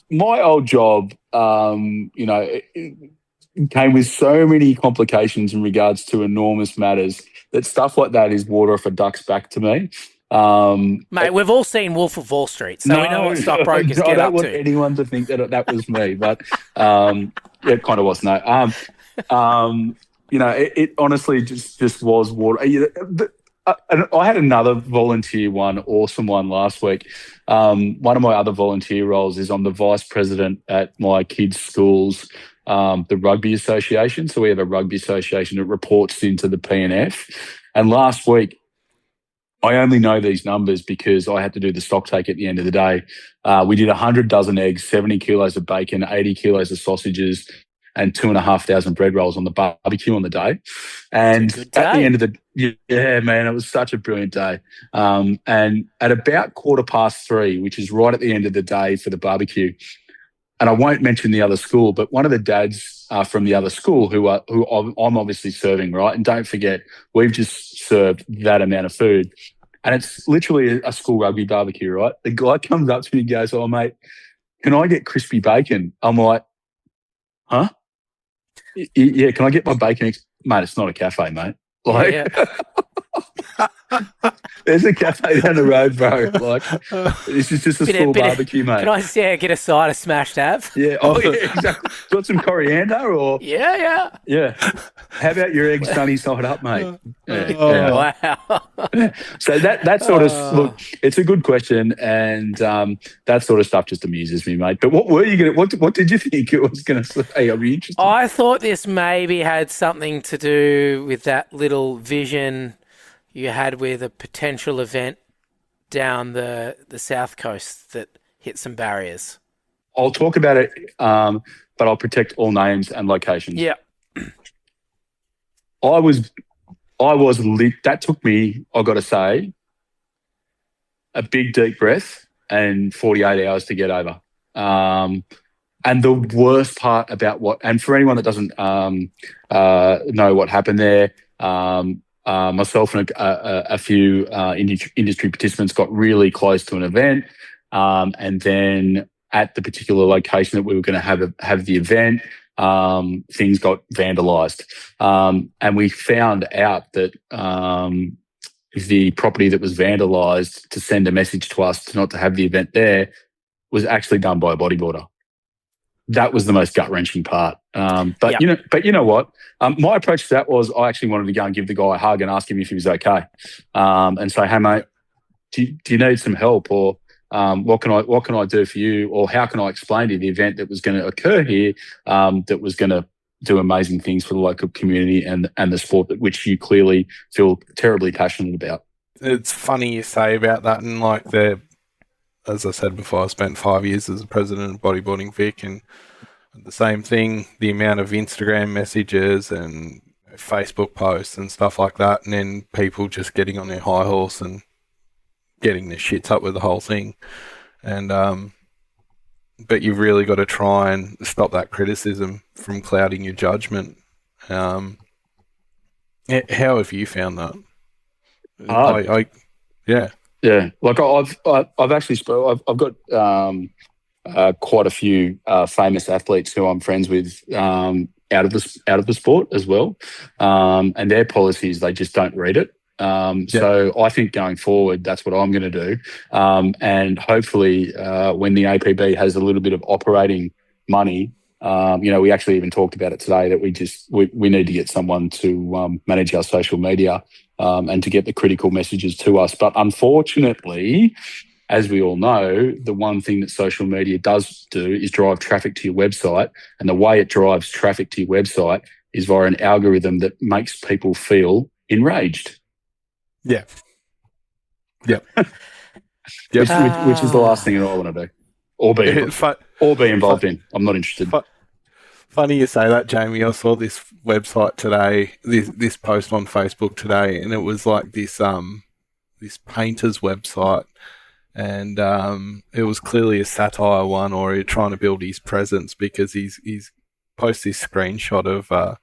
my old job, it came with so many complications in regards to enormous matters that stuff like that is water off a duck's back to me. Mate, we've all seen Wolf of Wall Street, so we know what stockbrokers get up to. I don't want anyone to think that was me, but it kind of was. No, it honestly just was water. I had another volunteer one, awesome one last week. One of my other volunteer roles is I'm the vice president at my kids' schools, the rugby association. So we have a rugby association that reports into the PNF. And last week, I only know these numbers because I had to do the stock take at the end of the day. We did 100 dozen eggs, 70 kilos of bacon, 80 kilos of sausages, and 2,500 bread rolls on the barbecue on the day. And at the end of it was such a brilliant day. And at about 3:15, which is right at the end of the day for the barbecue, and I won't mention the other school, but one of the dads from the other school who I'm obviously serving, right? And don't forget, we've just served that amount of food. And it's literally a school rugby barbecue, right? The guy comes up to me and goes, "Oh, mate, can I get crispy bacon?" I'm like, "Huh? Yeah, can I get my bacon?" Mate, it's not a cafe, mate. Like, there's a cafe down the road, bro. Like, this is just a school barbecue, mate. Can I get a side of smashed ab? Yeah. Oh, yeah, exactly. Do you want some coriander or? Yeah. How about your eggs sunny side up, mate? Wow. So that sort of look, it's a good question, and that sort of stuff just amuses me, mate. But what were you gonna? What did you think it was gonna say? I'll be interested. I thought this maybe had something to do with that little vision you had with a potential event down the south coast that hit some barriers. I'll talk about it, but I'll protect all names and locations. Yeah. I was lit. That took me, I got to say, a big deep breath and 48 hours to get over. And the worst part about and for anyone that doesn't know what happened there, myself and a few industry participants got really close to an event, and then at the particular location that we were going to have the event, things got vandalised, and we found out that the property that was vandalised to send a message to us not to have the event there was actually done by a bodyboarder. That was the most gut-wrenching part. But you know what? My approach to that was I actually wanted to go and give the guy a hug and ask him if he was okay, and say, "Hey, mate, do you need some help, or what can I do for you, or how can I explain to you the event that was going to occur here, that was going to do amazing things for the local community and the sport, which you clearly feel terribly passionate about." It's funny you say about that, and like as I said before, I spent 5 years as a president of Bodyboarding Vic, and the same thing, the amount of Instagram messages and Facebook posts and stuff like that, and then people just getting on their high horse and getting their shits up with the whole thing. And but you've really got to try and stop that criticism from clouding your judgment. How have you found that? Yeah, like I've actually I've got quite a few famous athletes who I'm friends with out of the sport as well, and their policies, they just don't read it. So I think going forward, that's what I'm going to do, and hopefully when the APB has a little bit of operating money, we actually even talked about it today that we need to get someone to manage our social media and to get the critical messages to us. But unfortunately, as we all know, the one thing that social media does do is drive traffic to your website. And the way it drives traffic to your website is via an algorithm that makes people feel enraged. Yeah. Yep. Which is the last thing that I want to do. Or be involved in. I'm not interested. Funny you say that, Jamie. I saw this website today, this post on Facebook today, and it was like this painter's website, and it was clearly a satire one, or he's trying to build his presence, because he's posted this screenshot of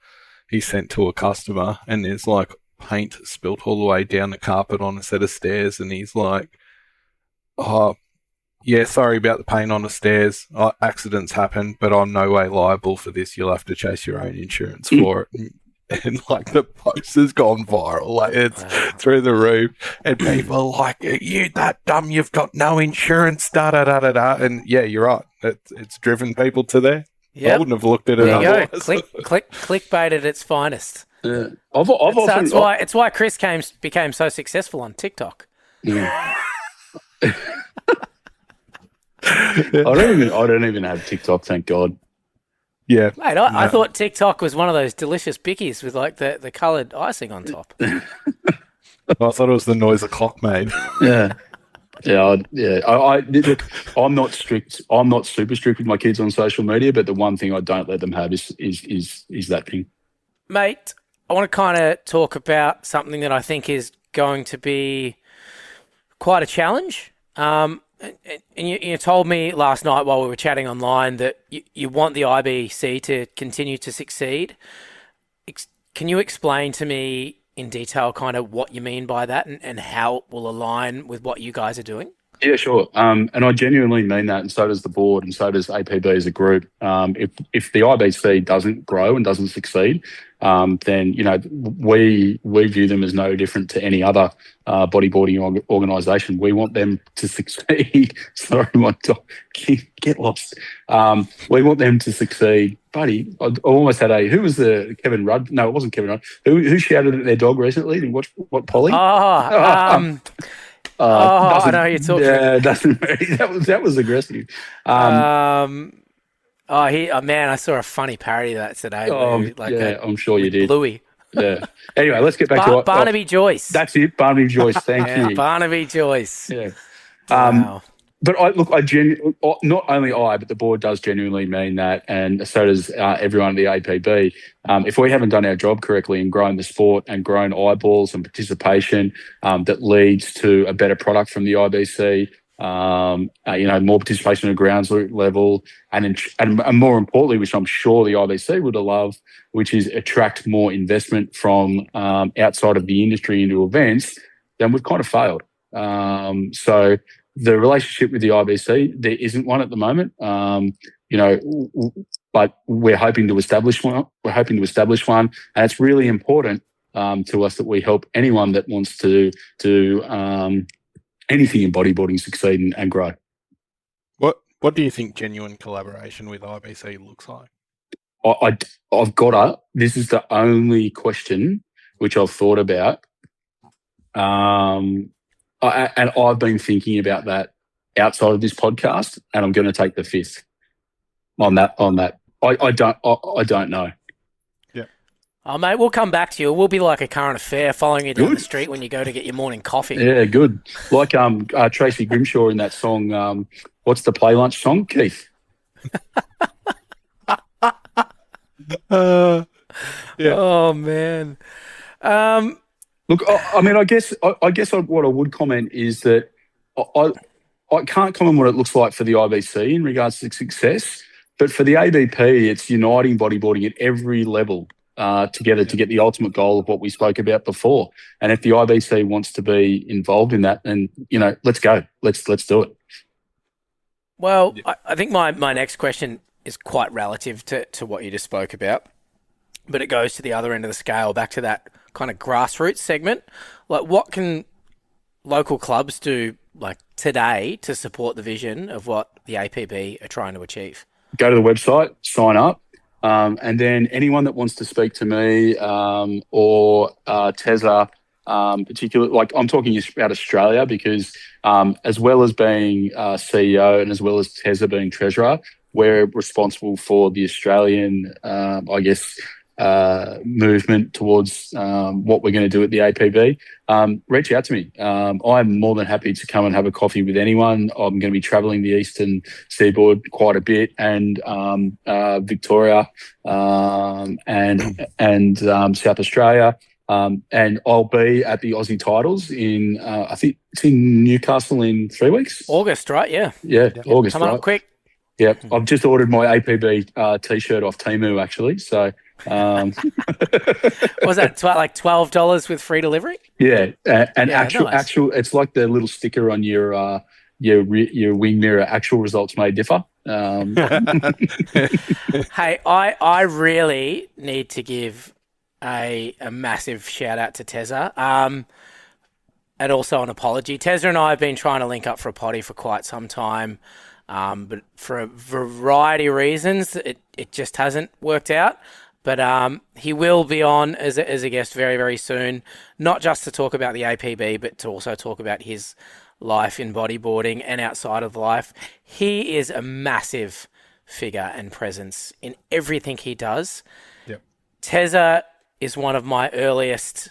he sent to a customer, and there's like paint spilt all the way down the carpet on a set of stairs, and he's like, "Oh, yeah, sorry about the paint on the stairs. Accidents happen, but I'm no way liable for this. You'll have to chase your own insurance for it." And like the post has gone viral, like it's through the roof, and people are like, "You that dumb? You've got no insurance." Da da da da da. And yeah, you're right. It's driven people to there. Yep. I wouldn't have looked at it. There you go. Clickbait at its finest. Yeah. It's why Chris became so successful on TikTok. Yeah. I don't even have TikTok, thank God. Yeah, mate. I thought TikTok was one of those delicious bickies with like the coloured icing on top. I thought it was the noise a clock made. Yeah. Look, I'm not strict. I'm not super strict with my kids on social media, but the one thing I don't let them have is that thing. Mate, I want to kind of talk about something that I think is going to be quite a challenge. And you told me last night while we were chatting online that you want the IBC to continue to succeed. Can you explain to me in detail kind of what you mean by that and how it will align with what you guys are doing? Yeah, sure. And I genuinely mean that, and so does the board, and so does APB as a group. If the IBC doesn't grow and doesn't succeed, then we view them as no different to any other bodyboarding organisation. We want them to succeed. Sorry, my dog, get lost. We want them to succeed. Buddy, I almost had who was the Kevin Rudd? No, it wasn't Kevin Rudd. Who shouted at their dog recently? And what Polly? I know who you're talking about. Yeah, doesn't matter. That was aggressive. Man, I saw a funny parody of that today. I'm sure you did. Bluey. Yeah. Anyway, let's get back to Barnaby Joyce. That's it, Barnaby Joyce. Thank you. Barnaby Joyce. Yeah. Wow. But not only but the board does genuinely mean that, and so does everyone at the APB. If we haven't done our job correctly and grown the sport and grown eyeballs and participation, that leads to a better product from the IBC, more participation at a grounds level, and more importantly, which I'm sure the IBC would have loved, which is attract more investment from outside of the industry into events, then we've kind of failed. So the relationship with the IBC, there isn't one at the moment, but we're hoping to establish one. And it's really important to us that we help anyone that wants to do anything in bodyboarding succeed and grow. What do you think genuine collaboration with IBC looks like? This is the only question which I've thought about. And I've been thinking about that outside of this podcast, and I'm going to take the fifth on that. I don't know. Yeah. Oh, mate, we'll come back to you. We'll be like a current affair following you down the street when you go to get your morning coffee. Yeah, good. Like Tracy Grimshaw in that song, what's the play lunch song, Keith? Yeah. Oh, man. Look, I guess what I would comment is that I can't comment what it looks like for the IBC in regards to success, but for the ABP, it's uniting bodyboarding at every level together to get the ultimate goal of what we spoke about before. And if the IBC wants to be involved in that, then let's go, let's do it. Well, I think my next question is quite relative to what you just spoke about, but it goes to the other end of the scale, back to that kind of grassroots segment. Like, what can local clubs do like today to support the vision of what the APB are trying to achieve? Go to the website, sign up, and then anyone that wants to speak to me or Tezza particularly, like I'm talking about Australia, because as well as being CEO and as well as Tezza being treasurer, we're responsible for the Australian, movement towards what we're going to do at the APB. Reach out to me. I'm more than happy to come and have a coffee with anyone. I'm going to be travelling the eastern seaboard quite a bit, and Victoria, and South Australia. And I'll be at the Aussie titles in, I think it's in Newcastle in 3 weeks. August, right? Yeah. Yeah, August. Come on right? up quick. Yeah, I've just ordered my APB t-shirt off Temu, actually. So, Was that like $12 with free delivery? yeah, and Yeah, actual, nice. it's like the little sticker on your wing mirror. Actual results may differ. Hey, I really need to give a massive shout out to Tezza, and also an apology. Tezza and I have been trying to link up for a potty for quite some time, but for a variety of reasons, it just hasn't worked out. But he will be on as a guest very, very soon, not just to talk about the APB, but to also talk about his life in bodyboarding and outside of life. He is a massive figure and presence in everything he does. Yep. Tezza is one of my earliest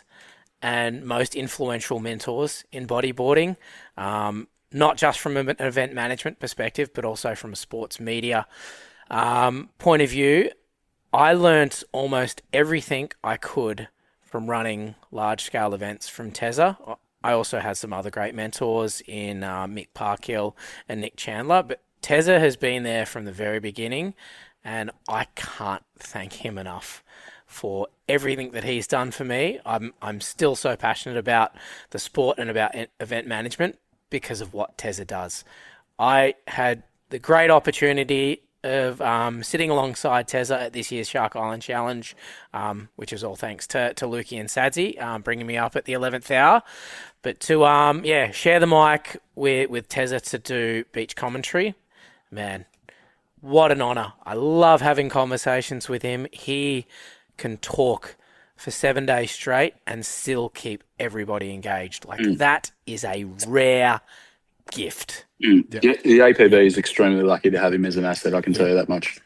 and most influential mentors in bodyboarding, not just from an event management perspective, but also from a sports media point of view. I learnt almost everything I could from running large-scale events from Tezza. I also had some other great mentors in Mick Parkhill and Nick Chandler, but Tezza has been there from the very beginning, and I can't thank him enough for everything that he's done for me. I'm still so passionate about the sport and about event management because of what Tezza does. I had the great opportunity of sitting alongside Tezza at this year's Shark Island Challenge, which is all thanks to Lukey and Sadzi bringing me up at the 11th hour. But to share the mic with Tezza to do beach commentary, man, what an honour. I love having conversations with him. He can talk for 7 days straight and still keep everybody engaged. Like that is a rare gift. Yep. The APB is extremely lucky to have him as an asset. I can tell you that much.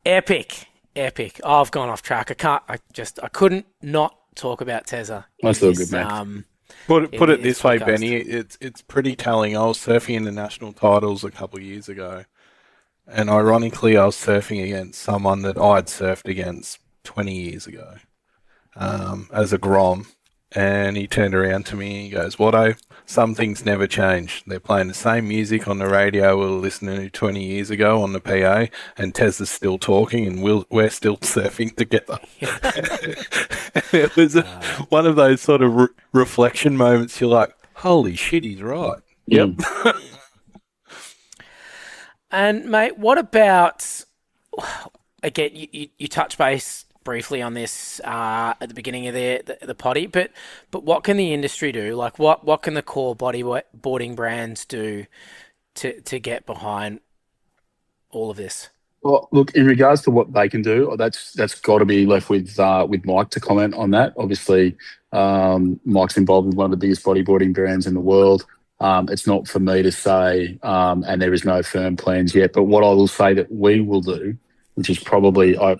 Epic. Oh, I've gone off track. I couldn't not talk about Tezza. That's all good, mate. Put it this way, podcast. Benny. It's pretty telling. I was surfing in the national titles a couple of years ago, and ironically, I was surfing against someone that I'd surfed against 20 years ago as a Grom. And he turned around to me and he goes, "Watto, some things never change. They're playing the same music on the radio we were listening to 20 years ago on the PA, and Tezza's still talking, and we're still surfing together." It was one of those sort of reflection moments. You're like, holy shit, he's right. Yep. And mate, what about, again, you touch base briefly on this at the beginning of the potty, but what can the industry do? Like what can the core bodyboarding brands do to get behind all of this? Well, look, in regards to what they can do, that's got to be left with Mike to comment on that. Obviously, Mike's involved with one of the biggest bodyboarding brands in the world. It's not for me to say, and there is no firm plans yet. But what I will say that we will do, which is probably I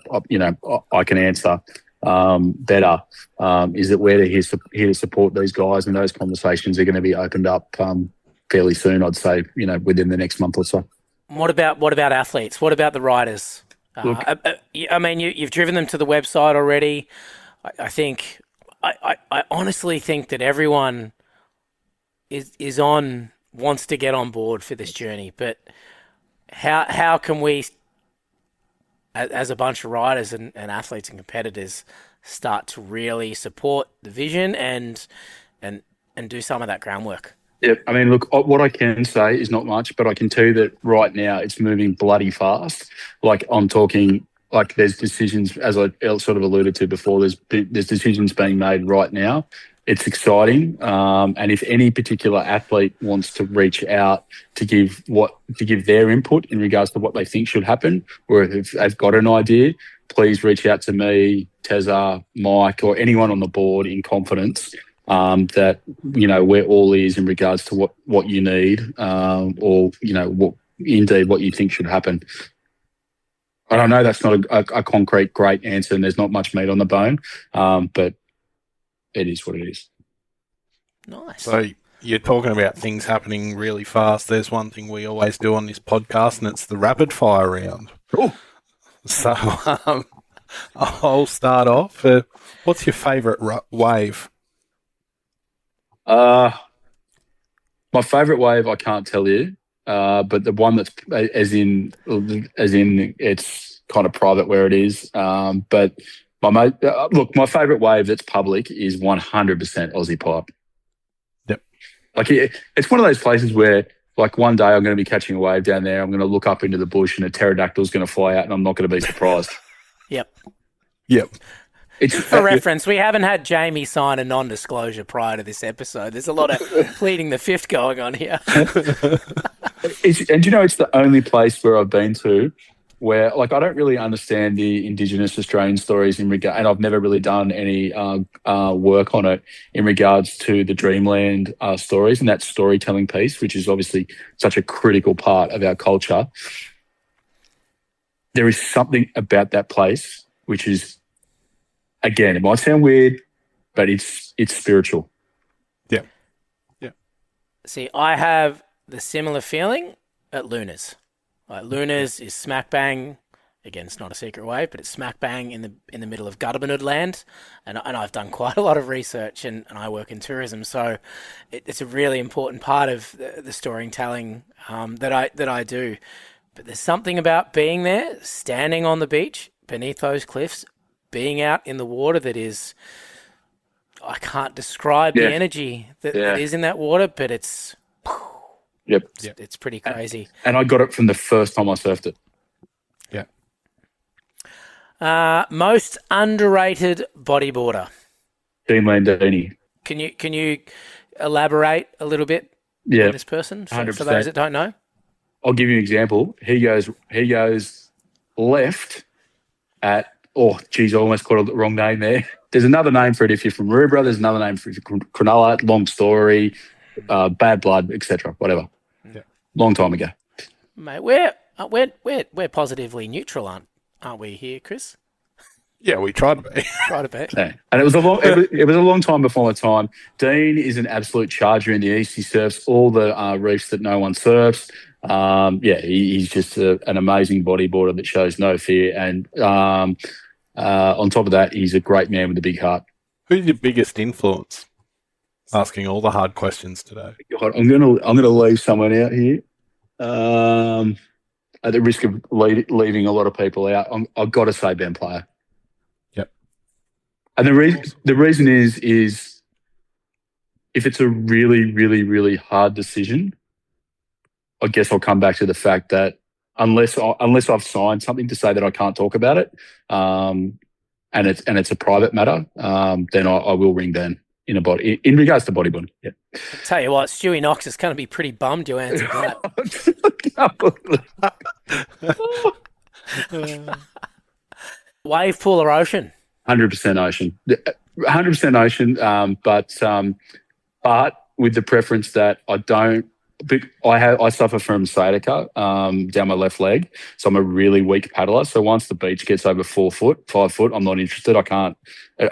can answer better, is that we're here to support these guys, and those conversations are going to be opened up fairly soon. I'd say within the next month or so. What about athletes? What about the riders? Look, I mean, you've driven them to the website already. I think I honestly think that everyone wants to get on board for this journey, but how can we, as a bunch of riders and athletes and competitors, start to really support the vision and do some of that groundwork? Yeah, I mean, look, what I can say is not much, but I can tell you that right now it's moving bloody fast. Like I'm talking, like there's decisions, as I sort of alluded to before, there's decisions being made right now. It's exciting, and if any particular athlete wants to reach out to give their input in regards to what they think should happen, or if they've got an idea, please reach out to me, Tezza, Mike, or anyone on the board in confidence. That we're all ears in regards to what you need, or what you think should happen. And I know that's not a concrete great answer, and there's not much meat on the bone, but it is what it is. Nice. So you're talking about things happening really fast. There's one thing we always do on this podcast, and it's the rapid fire round. Oh. So I'll start off. What's your favourite wave? My favourite wave, I can't tell you, but the one that's as in it's kind of private where it is. But my favourite wave that's public is 100% Aussie pipe. Yep. Like it's one of those places where, like, one day I'm going to be catching a wave down there. I'm going to look up into the bush and a pterodactyl is going to fly out, and I'm not going to be surprised. Yep. For reference, we haven't had Jamie sign a non-disclosure prior to this episode. There's a lot of pleading the fifth going on here. It's the only place where I've been to where, like, I don't really understand the Indigenous Australian stories and I've never really done any work on it in regards to the Dreamland stories and that storytelling piece, which is obviously such a critical part of our culture. There is something about that place which is, again, it might sound weird, but it's spiritual. Yeah. See, I have the similar feeling at Luna's. Like, Luna's is smack bang. Again, it's not a secret wave, but it's smack bang in the middle of Gutterbanud land, and I've done quite a lot of research, and I work in tourism, so it's a really important part of the storytelling that I do. But there's something about being there, standing on the beach beneath those cliffs, being out in the water that is, I can't describe the energy that is in that water, but it's pretty crazy. And I got it from the first time I surfed it. Yeah. Most underrated bodyboarder. Dean Landini. Can you elaborate a little bit on this person for those that don't know? I'll give you an example. He goes left at, I almost called it the wrong name there. There's another name for it if you're from Rubra. There's another name for it if you're from Cronulla. Long story, bad blood, etc. Whatever. Yeah. Long time ago. Mate, we're positively neutral, aren't we here, Chris? Yeah, we tried to be. Yeah. And it was a long time before my time. Dean is an absolute charger in the East. He surfs all the reefs that no one surfs. He's just an amazing bodyboarder that shows no fear. And on top of that, he's a great man with a big heart. Who's your biggest influence? Asking all the hard questions today. God, I'm gonna leave someone out here. At the risk of leaving a lot of people out, I've got to say Ben Player. Yep. And the reason is if it's a really, really, really hard decision, I guess I'll come back to the fact that unless I've signed something to say that I can't talk about it, and it's a private matter, then I will ring Ben in regards to bodyboarding. Yeah. I'll tell you what, Stewie Knox is going to be pretty bummed you answered that. Wave, pool, or ocean? 100% ocean. 100% ocean, but with the preference that I suffer from sciatica down my left leg, so I'm a really weak paddler. So once the beach gets over 4 foot, 5 foot, I'm not interested. I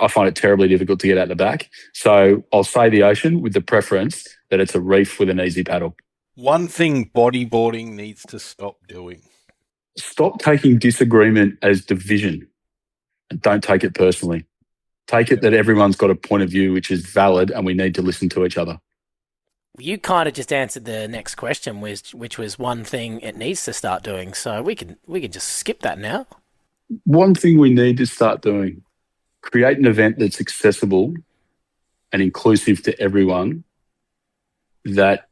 find it terribly difficult to get out the back. So I'll say the ocean with the preference that it's a reef with an easy paddle. One thing bodyboarding needs to stop doing. Stop taking disagreement as division, and don't take it personally. Take it that everyone's got a point of view which is valid, and we need to listen to each other. You kind of just answered the next question, which was one thing it needs to start doing. So we can just skip that now. One thing we need to start doing: create an event that's accessible and inclusive to everyone, that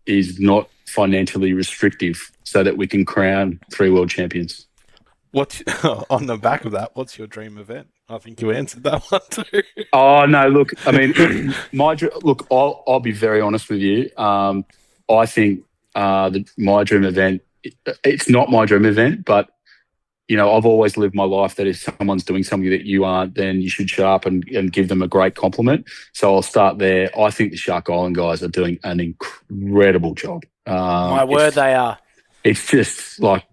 is not financially restrictive, so that we can crown 3 world champions. What's on the back of that? What's your dream event? I think you answered that one too. Oh no! Look, I mean, I'll be very honest with you. I think my dream event. It's not my dream event, but I've always lived my life that if someone's doing something that you aren't, then you should shut up and give them a great compliment. So I'll start there. I think the Shark Island guys are doing an incredible job. My word, they are. It's just like,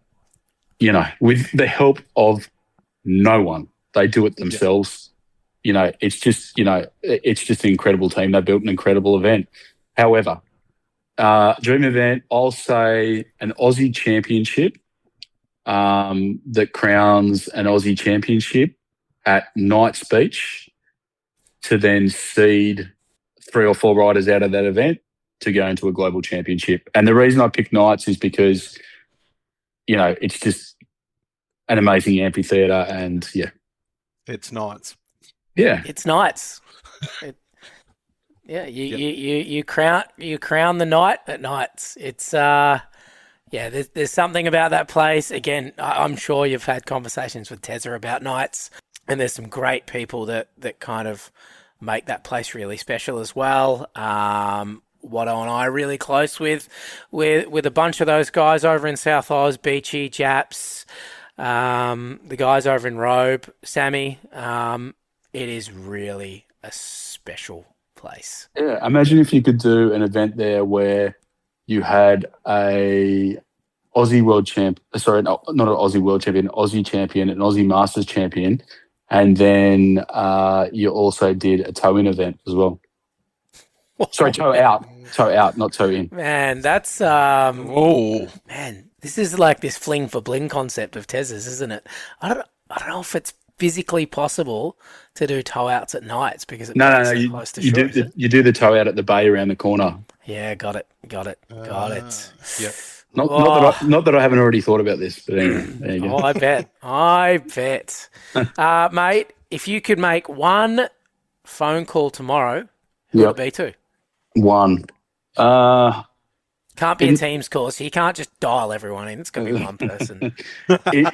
with the help of no one, they do it themselves. It's just an incredible team. They built an incredible event. However, dream event, I'll say an Aussie championship that crowns an Aussie championship at Knights Beach to then seed 3 or 4 riders out of that event to go into a global championship. And the reason I picked Knights is because, it's just an amazing amphitheatre and, It's Knights. Yeah. It's Knights. You crown the night at Knights. It's there's something about that place. Again, I'm sure you've had conversations with Tezza about Knights, and there's some great people that kind of make that place really special as well. Watto and I are really close with a bunch of those guys over in South Oz, Beachy, Japs, the guys over in Robe, Sammy. It is really a special place. Yeah, imagine if you could do an event there where you had a Aussie world champ, sorry, not an Aussie world champion, Aussie champion, an Aussie Masters champion, and then you also did a toe-in event as well. Sorry, toe out, not toe-in. Man, that's Oh, man, this is like this fling for bling concept of Tez's, isn't it? I don't know if it's physically possible to do toe outs at Nights because it's so close to shore. You do the toe out at the bay around the corner. Yeah, got it. yep. Not that I haven't already thought about this, but anyway, there you go. Oh, I bet. Mate, if you could make one phone call tomorrow, who would it be to? One. Can't be a Teams call, so you can't just dial everyone in. It's going to be one person.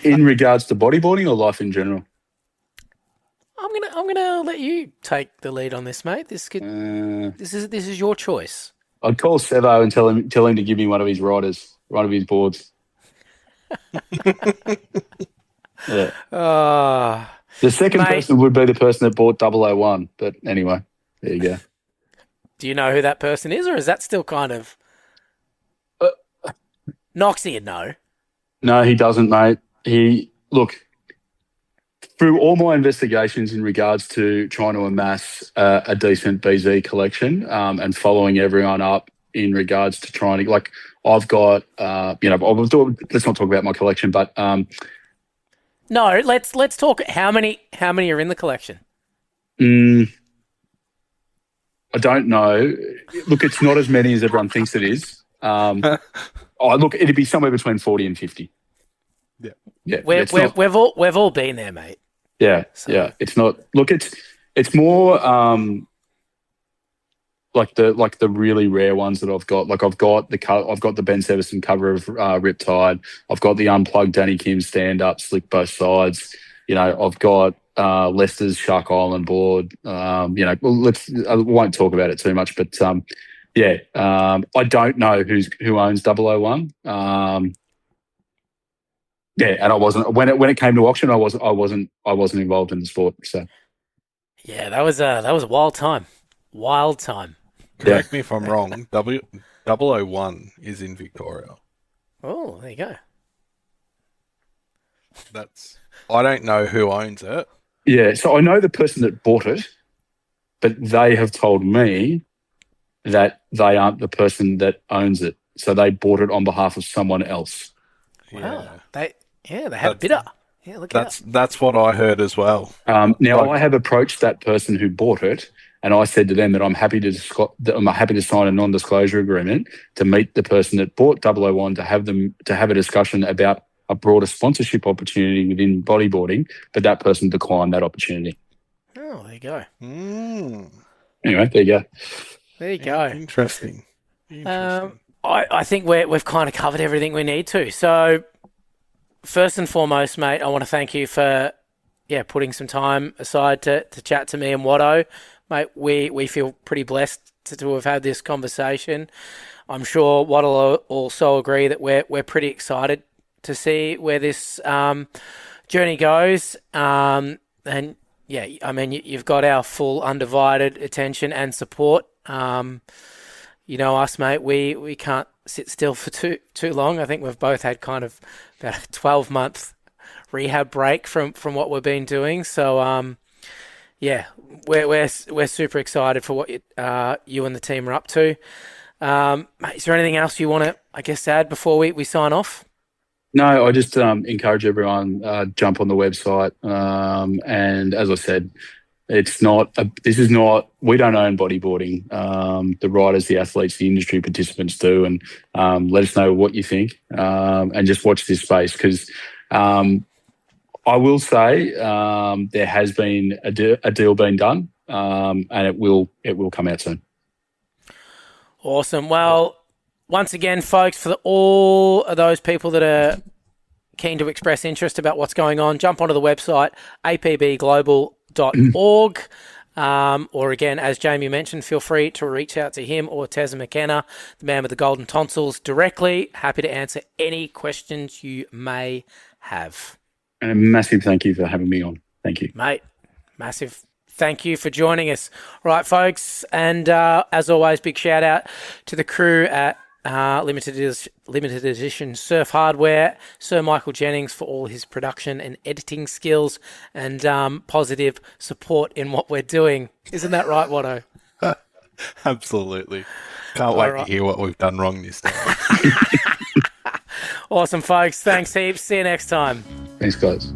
in regards to bodyboarding or life in general? I'm gonna let you take the lead on this, mate. This is your choice. I'd call Sevo and tell him to give me one of his riders, one of his boards. Yeah. The second person would be the person that bought 001. But anyway, there you go. Do you know who that person is, or is that still kind of... Noxie would know. No, he doesn't, mate. Through all my investigations in regards to trying to amass a decent BZ collection and following everyone up in regards to trying to, I've got, let's not talk about my collection, but... No, let's talk. How many are in the collection? I don't know. Look, it's not as many as everyone thinks it is. It'd be somewhere between 40 and 50. Yeah. We've all been there, mate. Yeah, so. Yeah. It's not. Look, it's more like the really rare ones that I've got. Like I've got the Ben Severson cover of Riptide. I've got the unplugged Danny Kim stand up, slick both sides. I've got Leicester's Shark Island board. I won't talk about it too much, but I don't know who owns 001. And I wasn't when it came to auction. I wasn't involved in the sport. So yeah, that was a wild time. Wild time. Correct me if I'm wrong. 001 is in Victoria. Oh, there you go. I don't know who owns it. Yeah, so I know the person that bought it, but they have told me that they aren't the person that owns it. So they bought it on behalf of someone else. Wow. They had a bidder. Yeah, look at that. That's what I heard as well. Now I have approached that person who bought it, and I said to them that I'm happy to sign a non-disclosure agreement to meet the person that bought 001 to have a discussion about a broader sponsorship opportunity within bodyboarding, but that person declined that opportunity. Oh, there you go. Anyway, there you go. There you go. Interesting. I think we've kind of covered everything we need to. So first and foremost, mate, I want to thank you for putting some time aside to chat to me and Watto. Mate, we feel pretty blessed to have had this conversation. I'm sure Watto will also agree that we're pretty excited to see where this journey goes. And yeah, I mean, you've got our full undivided attention and support. You know us, mate. We can't sit still for too long. I think we've both had kind of about a 12-month rehab break from what we've been doing. So yeah, we're super excited for what you and the team are up to. Mate, is there anything else you want to, I guess, add before we sign off? No, I just encourage everyone jump on the website. And as I said, it's not. This is not. We don't own bodyboarding. The riders, the athletes, the industry participants do. And let us know what you think. And just watch this space because I will say there has been a deal being done, and it will come out soon. Awesome. Well, once again, folks, for all of those people that are keen to express interest about what's going on, jump onto the website, apbglobal.org. Or again, as Jamie mentioned, feel free to reach out to him or Tessa McKenna, the man with the golden tonsils, directly. Happy to answer any questions you may have. And a massive thank you for having me on. Thank you. Mate, massive thank you for joining us. All right, folks, and as always, big shout out to the crew at limited edition Surf Hardware, Sir Michael Jennings for all his production and editing skills and positive support in what we're doing. Isn't that right, Watto? Absolutely. Can't wait to hear what we've done wrong this time. Awesome, folks. Thanks heaps. See you next time. Thanks, guys.